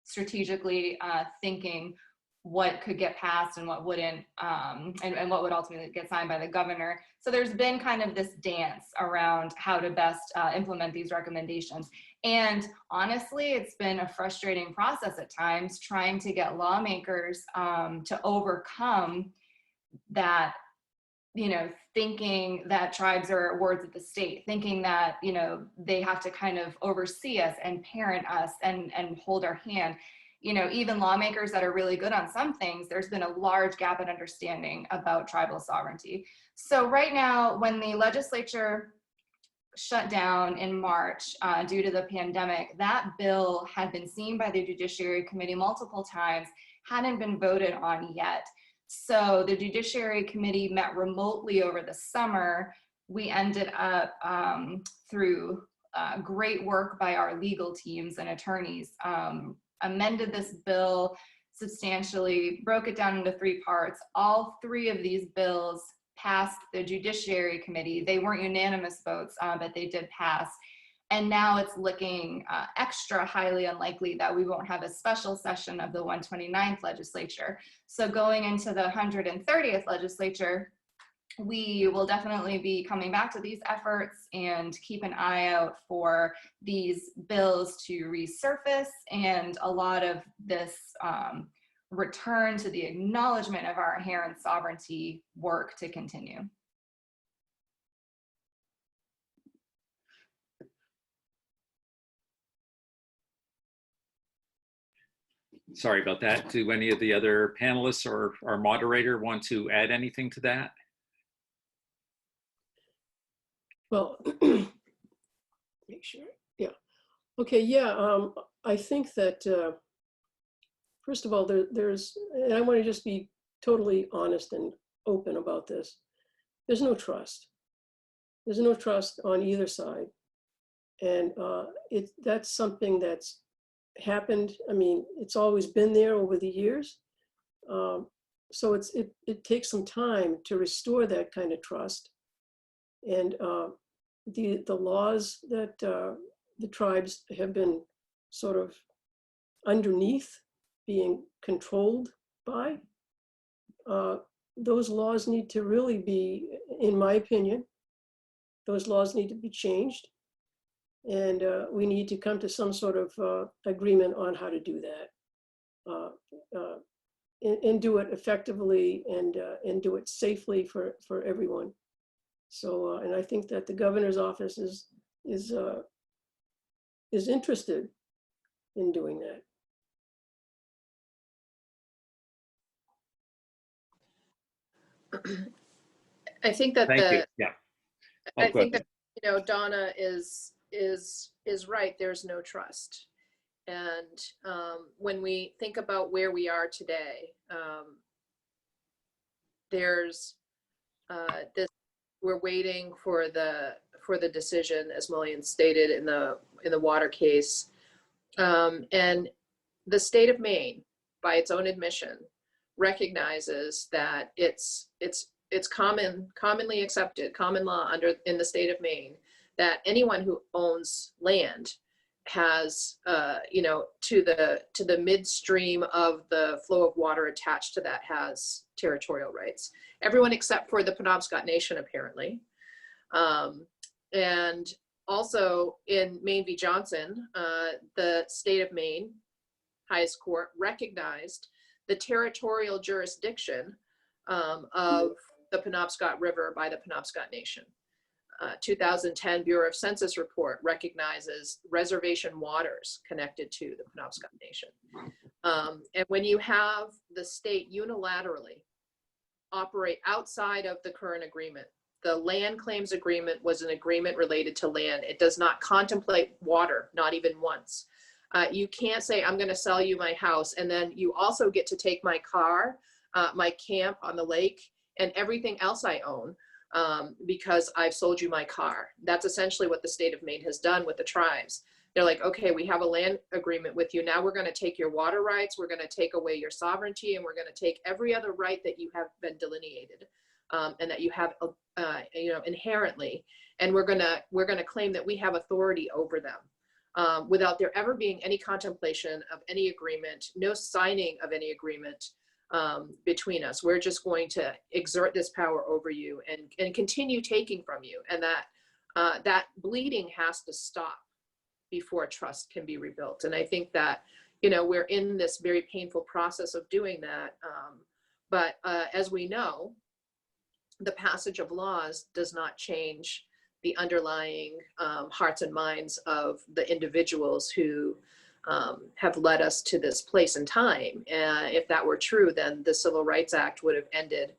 strategically thinking what could get passed and what wouldn't, and what would ultimately get signed by the governor. So there's been kind of this dance around how to best implement these recommendations. And honestly, it's been a frustrating process at times trying to get lawmakers to overcome that, you know, thinking that tribes are wards of the state, thinking that, you know, they have to kind of oversee us and parent us and hold our hand. You know, even lawmakers that are really good on some things, there's been a large gap in understanding about tribal sovereignty. So right now, when the legislature shut down in March due to the pandemic, that bill had been seen by the Judiciary Committee multiple times, hadn't been voted on yet. So the Judiciary Committee met remotely over the summer. We ended up, through great work by our legal teams and attorneys, amended this bill substantially, broke it down into 3 parts. All 3 of these bills passed the Judiciary Committee. They weren't unanimous votes, but they did pass. And now it's looking extra highly unlikely that we won't have a special session of the 129th legislature. So going into the 130th legislature, we will definitely be coming back to these efforts and keep an eye out for these bills to resurface and a lot of this return to the acknowledgement of our inherent sovereignty work to continue. Sorry about that. Do any of the other panelists or our moderator want to add anything to that? Well, make sure, yeah. Okay, yeah, I think that, first of all, there's, and I want to just be totally honest and open about this. There's no trust. There's no trust on either side. And that's something that's happened. I mean, it's always been there over the years. So it takes some time to restore that kind of trust. And the laws that the tribes have been sort of underneath being controlled by, those laws need to really be, in my opinion, those laws need to be changed. And we need to come to some sort of agreement on how to do that. And do it effectively and do it safely for everyone. So, and I think that the governor's office is interested in doing that. I think that Thank you. Yeah. Oh, I think good. that Donna is right. There's no trust, and when we think about where we are today, there's this. We're waiting for the decision, as Millian stated in the water case, and the state of Maine, by its own admission, recognizes that it's commonly accepted, common law in the state of Maine, that anyone who owns land has, to the midstream of the flow of water attached to that has territorial rights. Everyone except for the Penobscot Nation, apparently. And also in Maine v. Johnson, the state of Maine, highest court, recognized the territorial jurisdiction of the Penobscot River by the Penobscot Nation. 2010 Bureau of Census report recognizes reservation waters connected to the Penobscot Nation. And when you have the state unilaterally operate outside of the current agreement, the land claims agreement was an agreement related to land. It does not contemplate water, not even once. You can't say, I'm going to sell you my house, and then you also get to take my car, my camp on the lake, and everything else I own, because I've sold you my car. That's essentially what the state of Maine has done with the tribes. They're like, okay, we have a land agreement with you. Now we're going to take your water rights. We're going to take away your sovereignty, and we're going to take every other right that you have been delineated, and that you have, inherently. And we're going to claim that we have authority over them, without there ever being any contemplation of any agreement, no signing of any agreement between us. We're just going to exert this power over you and continue taking from you. And that bleeding has to stop before trust can be rebuilt. And I think that, we're in this very painful process of doing that. But as we know, the passage of laws does not change the underlying hearts and minds of the individuals who have led us to this place and time. If that were true, then the Civil Rights Act would have ended,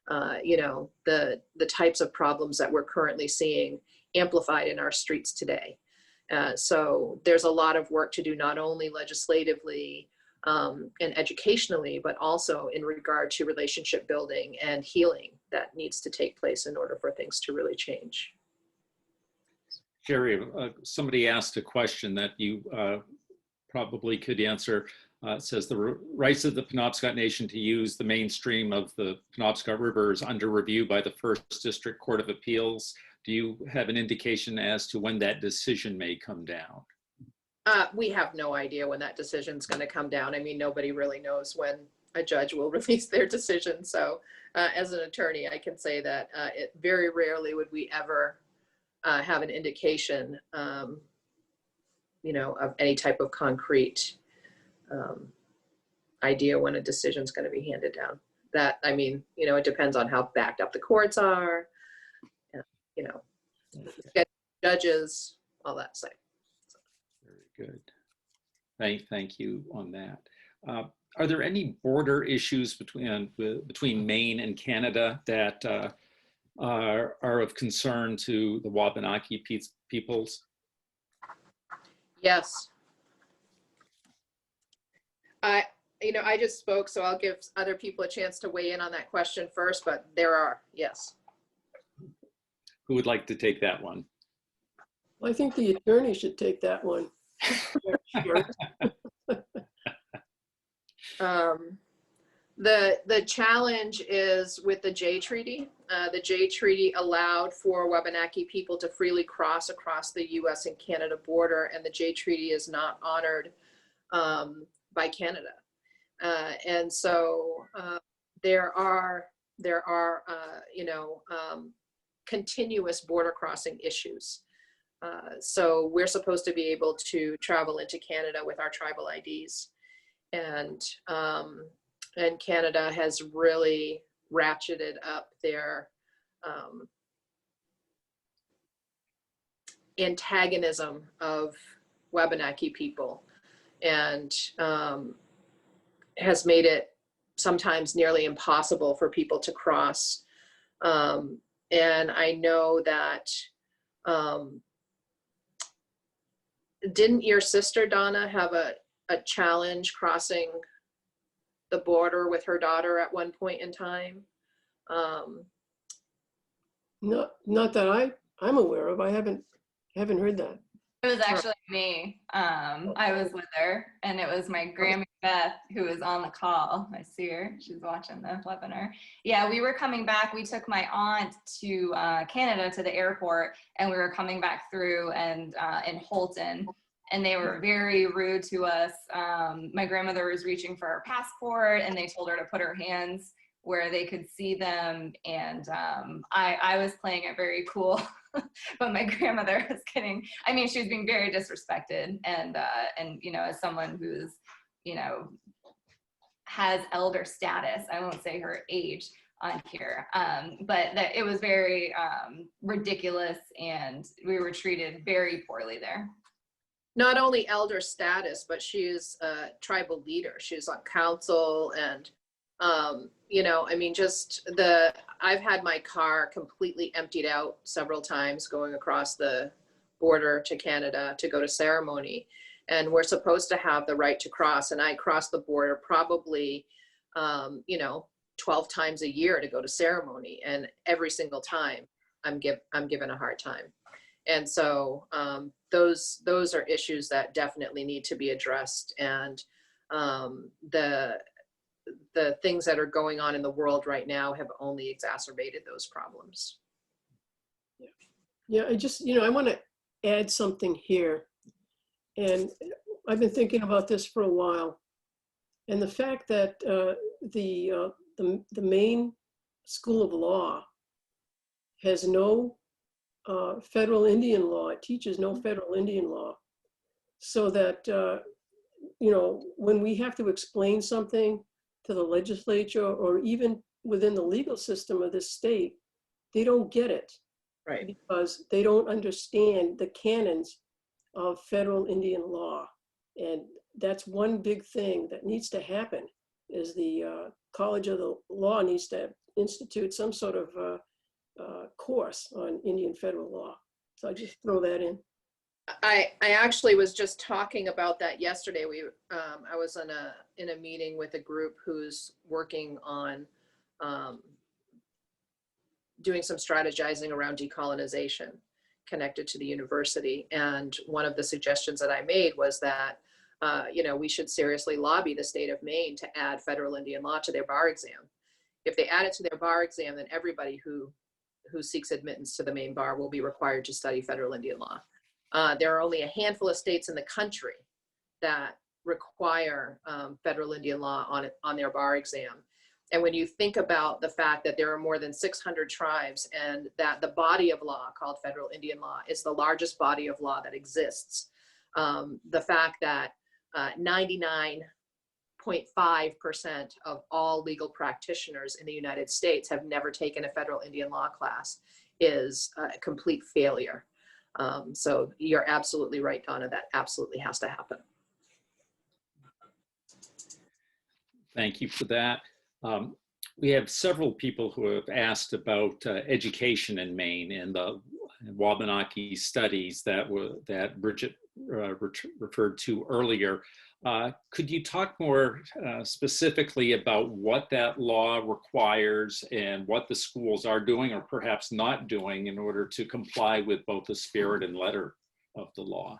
the types of problems that we're currently seeing amplified in our streets today. So there's a lot of work to do, not only legislatively and educationally, but also in regard to relationship building and healing that needs to take place in order for things to really change. Sherry, somebody asked a question that you probably could answer. It says the rights of the Penobscot Nation to use the mainstream of the Penobscot River is under review by the First District Court of Appeals. do you have an indication as to when that decision may come down? We have no idea when that decision's going to come down. I mean, nobody really knows when a judge will release their decision. So as an attorney, I can say that it very rarely would we ever have an indication, you know, of any type of concrete idea when a decision's going to be handed down. That, I mean, you know, it depends on how backed up the courts are, you know, judges, all that stuff. Very good. Thank you on that. Are there any border issues between Maine and Canada that are of concern to the Wabanaki peoples? Yes. You know, I just spoke, so I'll give other people a chance to weigh in on that question first, but there are, yes. Who would like to take that one? Well, I think the attorney should take that one. Sure. The challenge is with the Jay Treaty. The Jay Treaty allowed for Wabanaki people to freely cross across the US and Canada border, and the Jay Treaty is not honored by Canada. And so there are you know, continuous border crossing issues. So we're supposed to be able to travel into Canada with our tribal IDs. And Canada has really ratcheted up their antagonism of Wabanaki people, and has made it sometimes nearly impossible for people to cross. And I know that, didn't your sister Donna have a challenge crossing the border with her daughter at one point in time? Not that I'm aware of. I haven't heard that. It was actually me. I was with her, and it was my grandma Beth who was on the call. I see her. She's watching the webinar. Yeah, we were coming back. We took my aunt to Canada to the airport, and we were coming back through and in Holton, and they were very rude to us. My grandmother was reaching for her passport, and they told her to put her hands where they could see them. And I was playing it very cool. But my grandmother was getting, I mean, she was being very disrespected, and you know, as someone who's, you know, has elder status, I won't say her age on here, but that it was very ridiculous, and we were treated very poorly there. Not only elder status, but she's a tribal leader. She's on council, and you know, I mean, just I've had my car completely emptied out several times going across the border to Canada to go to ceremony. And we're supposed to have the right to cross. And I cross the border probably, you know, 12 times a year to go to ceremony. And every single time I'm given a hard time. And so those are issues that definitely need to be addressed. And the things that are going on in the world right now have only exacerbated those problems. Yeah, I just, you know, I want to add something here. And I've been thinking about this for a while. And the fact that the Maine School of Law has no federal Indian law. It teaches no federal Indian law. So that, you know, when we have to explain something to the legislature or even within the legal system of this state, they don't get it. Right. Because they don't understand the canons of federal Indian law. And that's one big thing that needs to happen, is the College of the Law needs to institute some sort of course on Indian federal law. So I just throw that in. I actually was just talking about that yesterday. I was in a meeting with a group who's working on doing some strategizing around decolonization connected to the university. And one of the suggestions that I made was that, you know, we should seriously lobby the state of Maine to add federal Indian law to their bar exam. If they add it to their bar exam, then everybody who who seeks admittance to the Maine bar will be required to study federal Indian law. There are only a handful of states in the country that require federal Indian law on their bar exam. And when you think about the fact that there are more than 600 tribes and that the body of law called federal Indian law is the largest body of law that exists, the fact that 99.5% of all legal practitioners in the United States have never taken a federal Indian law class is a complete failure. So you're absolutely right, Donna, that absolutely has to happen. Thank you for that. We have several people who have asked about education in Maine and the Wabanaki studies that Bridget referred to earlier. Could you talk more specifically about what that law requires and what the schools are doing or perhaps not doing in order to comply with both the spirit and letter of the law?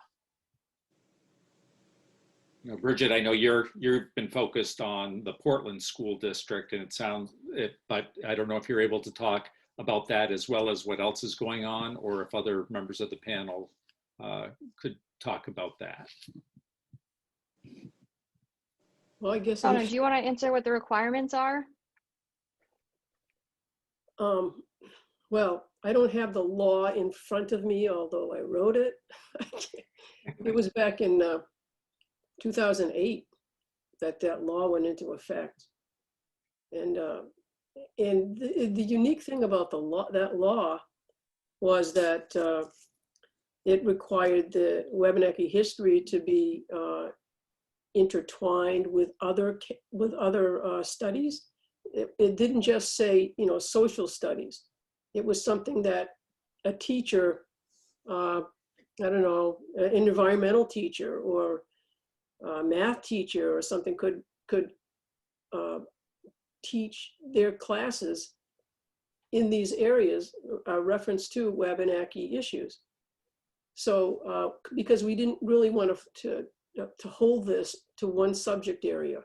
You know, Bridget, I know you've been focused on the Portland School District, and it sounds, but I don't know if you're able to talk about that as well as what else is going on, or if other members of the panel could talk about that. Well, I guess. Donna, do you want to answer what the requirements are? Well, I don't have the law in front of me, although I wrote it. It was back in 2008 that law went into effect. And the unique thing about that law was that it required the Wabanaki history to be intertwined with other studies. It didn't just say, you know, social studies. It was something that a teacher, I don't know, an environmental teacher or a math teacher or something could teach their classes in these areas, reference to Wabanaki issues. So because we didn't really want to hold this to one subject area.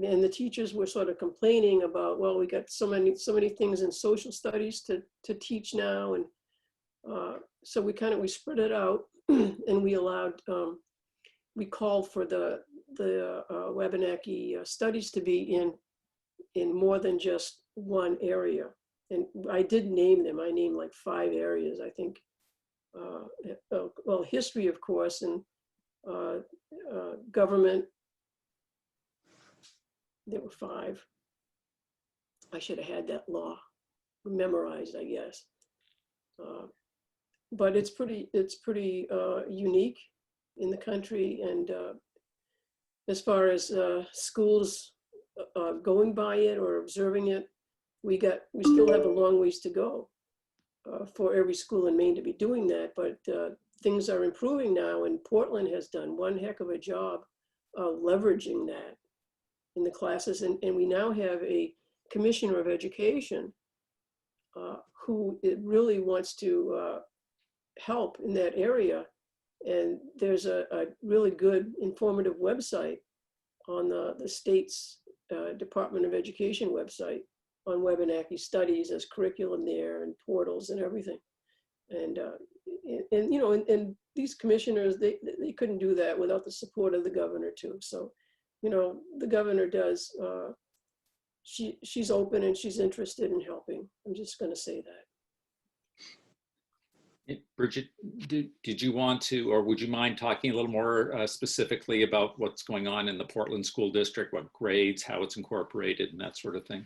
And the teachers were sort of complaining about, well, we got so many things in social studies to teach now. And so we spread it out and we allowed, we called for the Wabanaki studies to be in more than just one area. And I did name them. I named like 5 areas, I think. Well, history, of course, and government. There were 5. I should have had that law memorized, I guess. But it's pretty unique in the country, and as far as schools going by it or observing it, we still have a long ways to go for every school in Maine to be doing that. But things are improving now, and Portland has done one heck of a job of leveraging that in the classes. And we now have a commissioner of education who really wants to help in that area. And there's a really good informative website on the state's Department of Education website on Wabanaki studies. As curriculum there and portals and everything. And you know, and these commissioners, they couldn't do that without the support of the governor too. So, you know, the governor does, she's open and she's interested in helping. I'm just going to say that. Bridget, did you want to, or would you mind talking a little more specifically about what's going on in the Portland School District, what grades, how it's incorporated, and that sort of thing?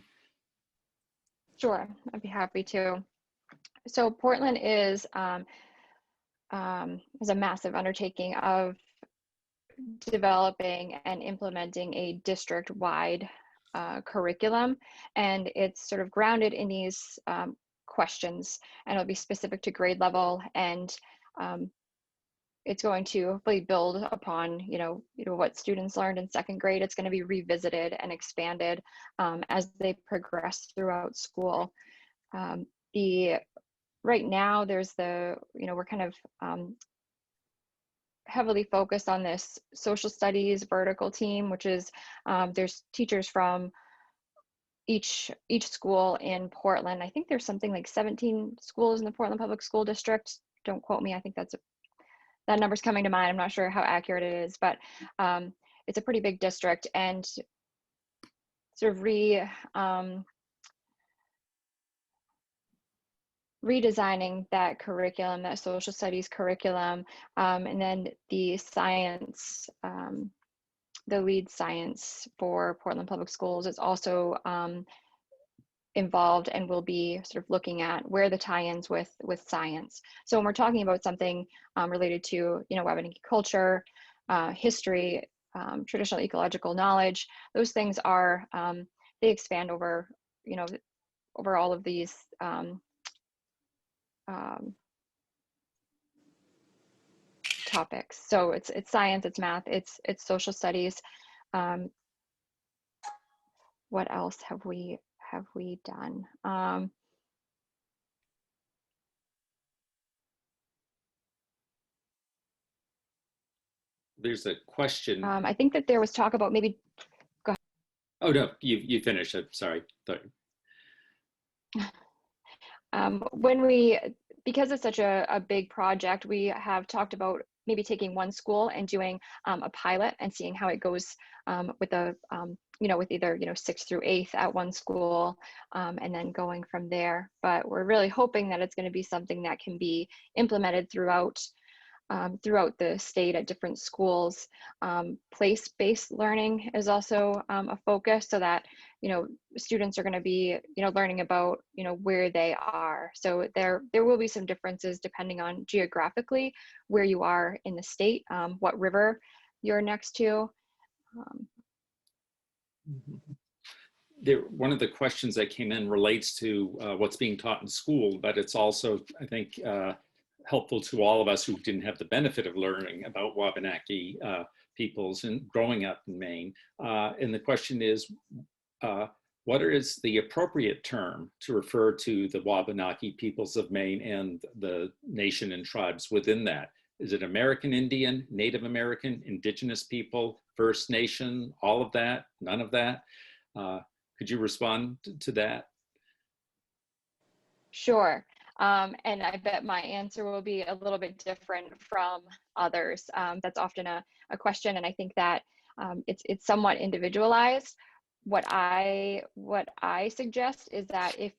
Sure, I'd be happy to. So Portland is a massive undertaking of developing and implementing a district-wide curriculum, and it's sort of grounded in these questions, and it'll be specific to grade level, and it's going to hopefully build upon what students learned in 2nd grade. It's going to be revisited and expanded as they progress throughout school. Right now there's we're kind of heavily focused on this social studies vertical team, which is there's teachers from each school in Portland. I think there's something like 17 schools in the Portland Public School District. Don't quote me. I think that number's coming to mind. I'm not sure how accurate it is, but it's a pretty big district, and sort of redesigning that curriculum, that social studies curriculum, and then the science, the lead science for Portland Public Schools is also involved, and will be sort of looking at where the tie-ins with science. So when we're talking about something related to, Wabanaki culture, history, traditional ecological knowledge, those things are, they expand over, over all of these topics. So it's science, it's math, it's social studies. What else have we done? There's a question. I think that there was talk about maybe. Go ahead. Oh no, you finished. I'm sorry. Because it's such a big project, we have talked about maybe taking one school and doing a pilot and seeing how it goes with with either 6th through 8th at one school, and then going from there. But we're really hoping that it's going to be something that can be implemented throughout the state at different schools. Place-based learning is also a focus, so that students are going to be learning about where they are. So there will be some differences depending on geographically where you are in the state, what river you're next to. One of the questions that came in relates to what's being taught in school, but it's also, I think, helpful to all of us who didn't have the benefit of learning about Wabanaki peoples and growing up in Maine. And the question is, what is the appropriate term to refer to the Wabanaki peoples of Maine and the nation and tribes within that? Is it American Indian, Native American, Indigenous people, First Nation, all of that, none of that? Could you respond to that? Sure. And I bet my answer will be a little bit different from others. That's often a question, and I think that it's somewhat individualized. What I suggest is that if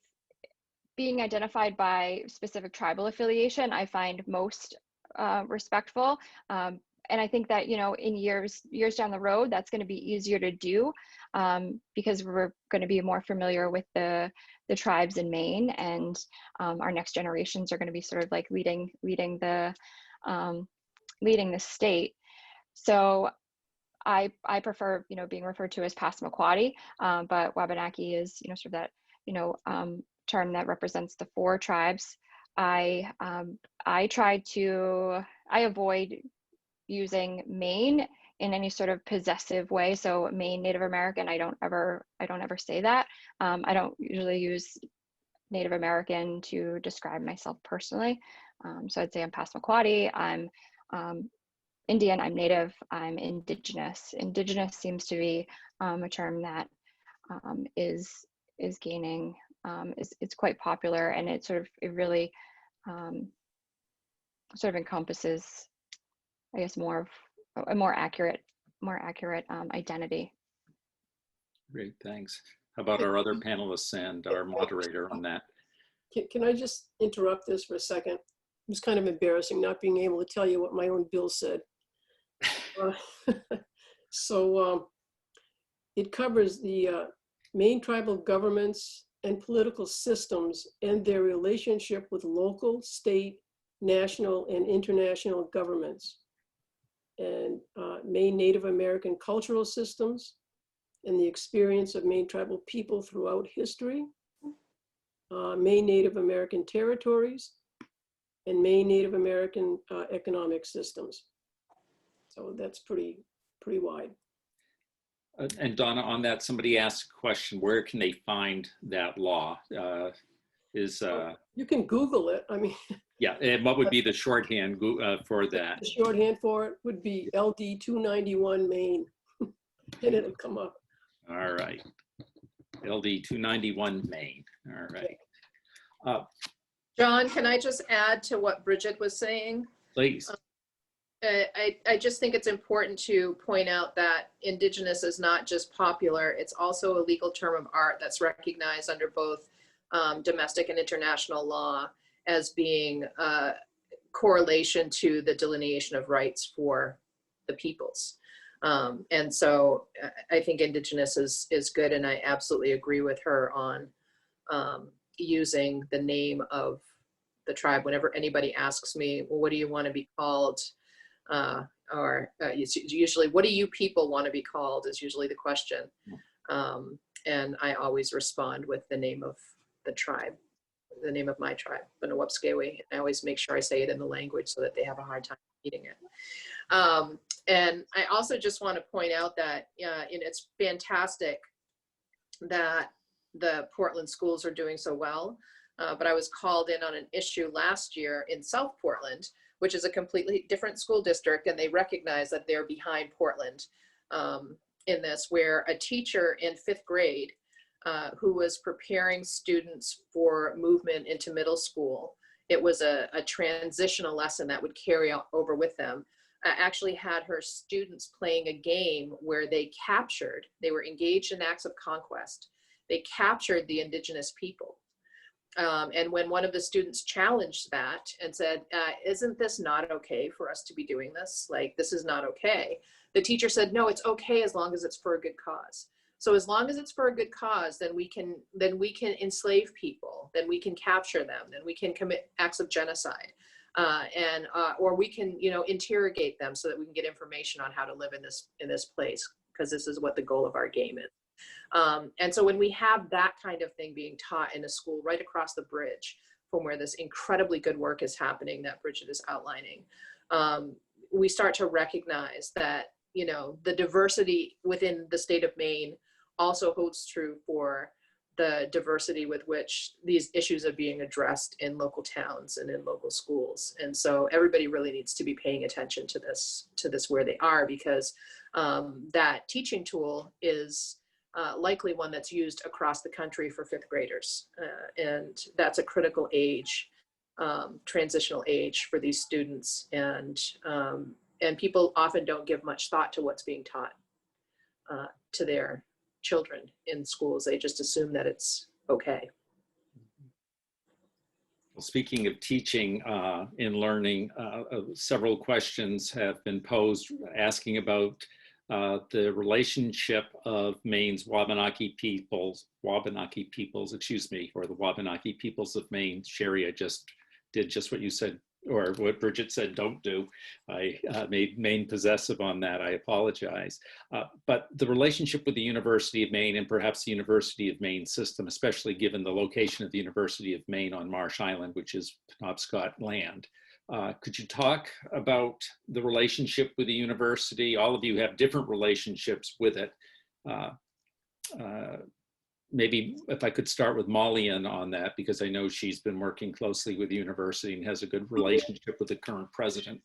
being identified by specific tribal affiliation, I find most respectful. And I think that in years down the road, that's going to be easier to do, because we're going to be more familiar with the tribes in Maine, and our next generations are going to be sort of like leading the state. So I prefer being referred to as Passamaquoddy, but Wabanaki is sort of that term that represents the 4 tribes. I avoid using Maine in any sort of possessive way. So Maine Native American, I don't ever say that. I don't usually use Native American to describe myself personally. So I'd say I'm Passamaquoddy, I'm Indian, I'm Native, I'm Indigenous. Indigenous seems to be a term that is gaining, it's quite popular, and it really sort of encompasses, I guess, more of a more accurate identity. Great, thanks. How about our other panelists and our moderator on that? Can I just interrupt this for a second? It was kind of embarrassing not being able to tell you what my own bill said. It covers the Maine tribal governments and political systems and their relationship with local, state, national, and international governments, and Maine Native American cultural systems, and the experience of Maine tribal people throughout history, Maine Native American territories, and Maine Native American economic systems. So that's pretty wide. And Donna, on that, somebody asked a question, where can they find that law? You can Google it. I mean, yeah, and what would be the shorthand for that? The shorthand for it would be LD 291 Maine, and it'll come up. All right. LD 291 Maine. All right. John, can I just add to what Bridget was saying? Please. I just think it's important to point out that Indigenous is not just popular, it's also a legal term of art that's recognized under both domestic and international law as being a correlation to the delineation of rights for the peoples. And so I think Indigenous is good, and I absolutely agree with her on using the name of the tribe. Whenever anybody asks me, well, what do you want to be called? It's usually, what do you people want to be called is usually the question. And I always respond with the name of the tribe, the name of my tribe, Penobscot. I always make sure I say it in the language so that they have a hard time reading it. And I also just want to point out that it's fantastic that the Portland schools are doing so well. But I was called in on an issue last year in South Portland, which is a completely different school district, and they recognize that they're behind Portland in this, where a teacher in 5th grade who was preparing students for movement into middle school, it was a transitional lesson that would carry over with them, actually had her students playing a game where they were engaged in acts of conquest. They captured the Indigenous people. And when one of the students challenged that and said, isn't this not okay for us to be doing this? Like, this is not okay. The teacher said, no, it's okay as long as it's for a good cause. So as long as it's for a good cause, then we can enslave people, then we can capture them, then we can commit acts of genocide, or we can, interrogate them so that we can get information on how to live in this place, because this is what the goal of our game is. And so when we have that kind of thing being taught in a school right across the bridge from where this incredibly good work is happening that Bridget is outlining, we start to recognize that, the diversity within the state of Maine also holds true for the diversity with which these issues are being addressed in local towns and in local schools. And so everybody really needs to be paying attention to this where they are, because that teaching tool is likely one that's used across the country for 5th graders. And that's a critical age, transitional age for these students. And people often don't give much thought to what's being taught to their children in schools. They just assume that it's okay. Well, speaking of teaching and learning, several questions have been posed asking about the relationship of Maine's Wabanaki peoples, or the Wabanaki Peoples of Maine. Sherry, I just did just what you said, or what Bridget said, don't do. I made Maine possessive on that. I apologize. But the relationship with the University of Maine, and perhaps the University of Maine system, especially given the location of the University of Maine on Marsh Island, which is Penobscot land. Could you talk about the relationship with the university? All of you have different relationships with it. Maybe if I could start with Molly on that, because I know she's been working closely with the university and has a good relationship with the current president.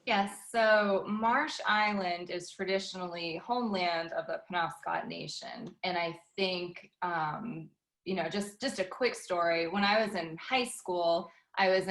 Yes, so Marsh Island is traditionally homeland of the Penobscot Nation. And I think, just a quick story. When I was in high school, I was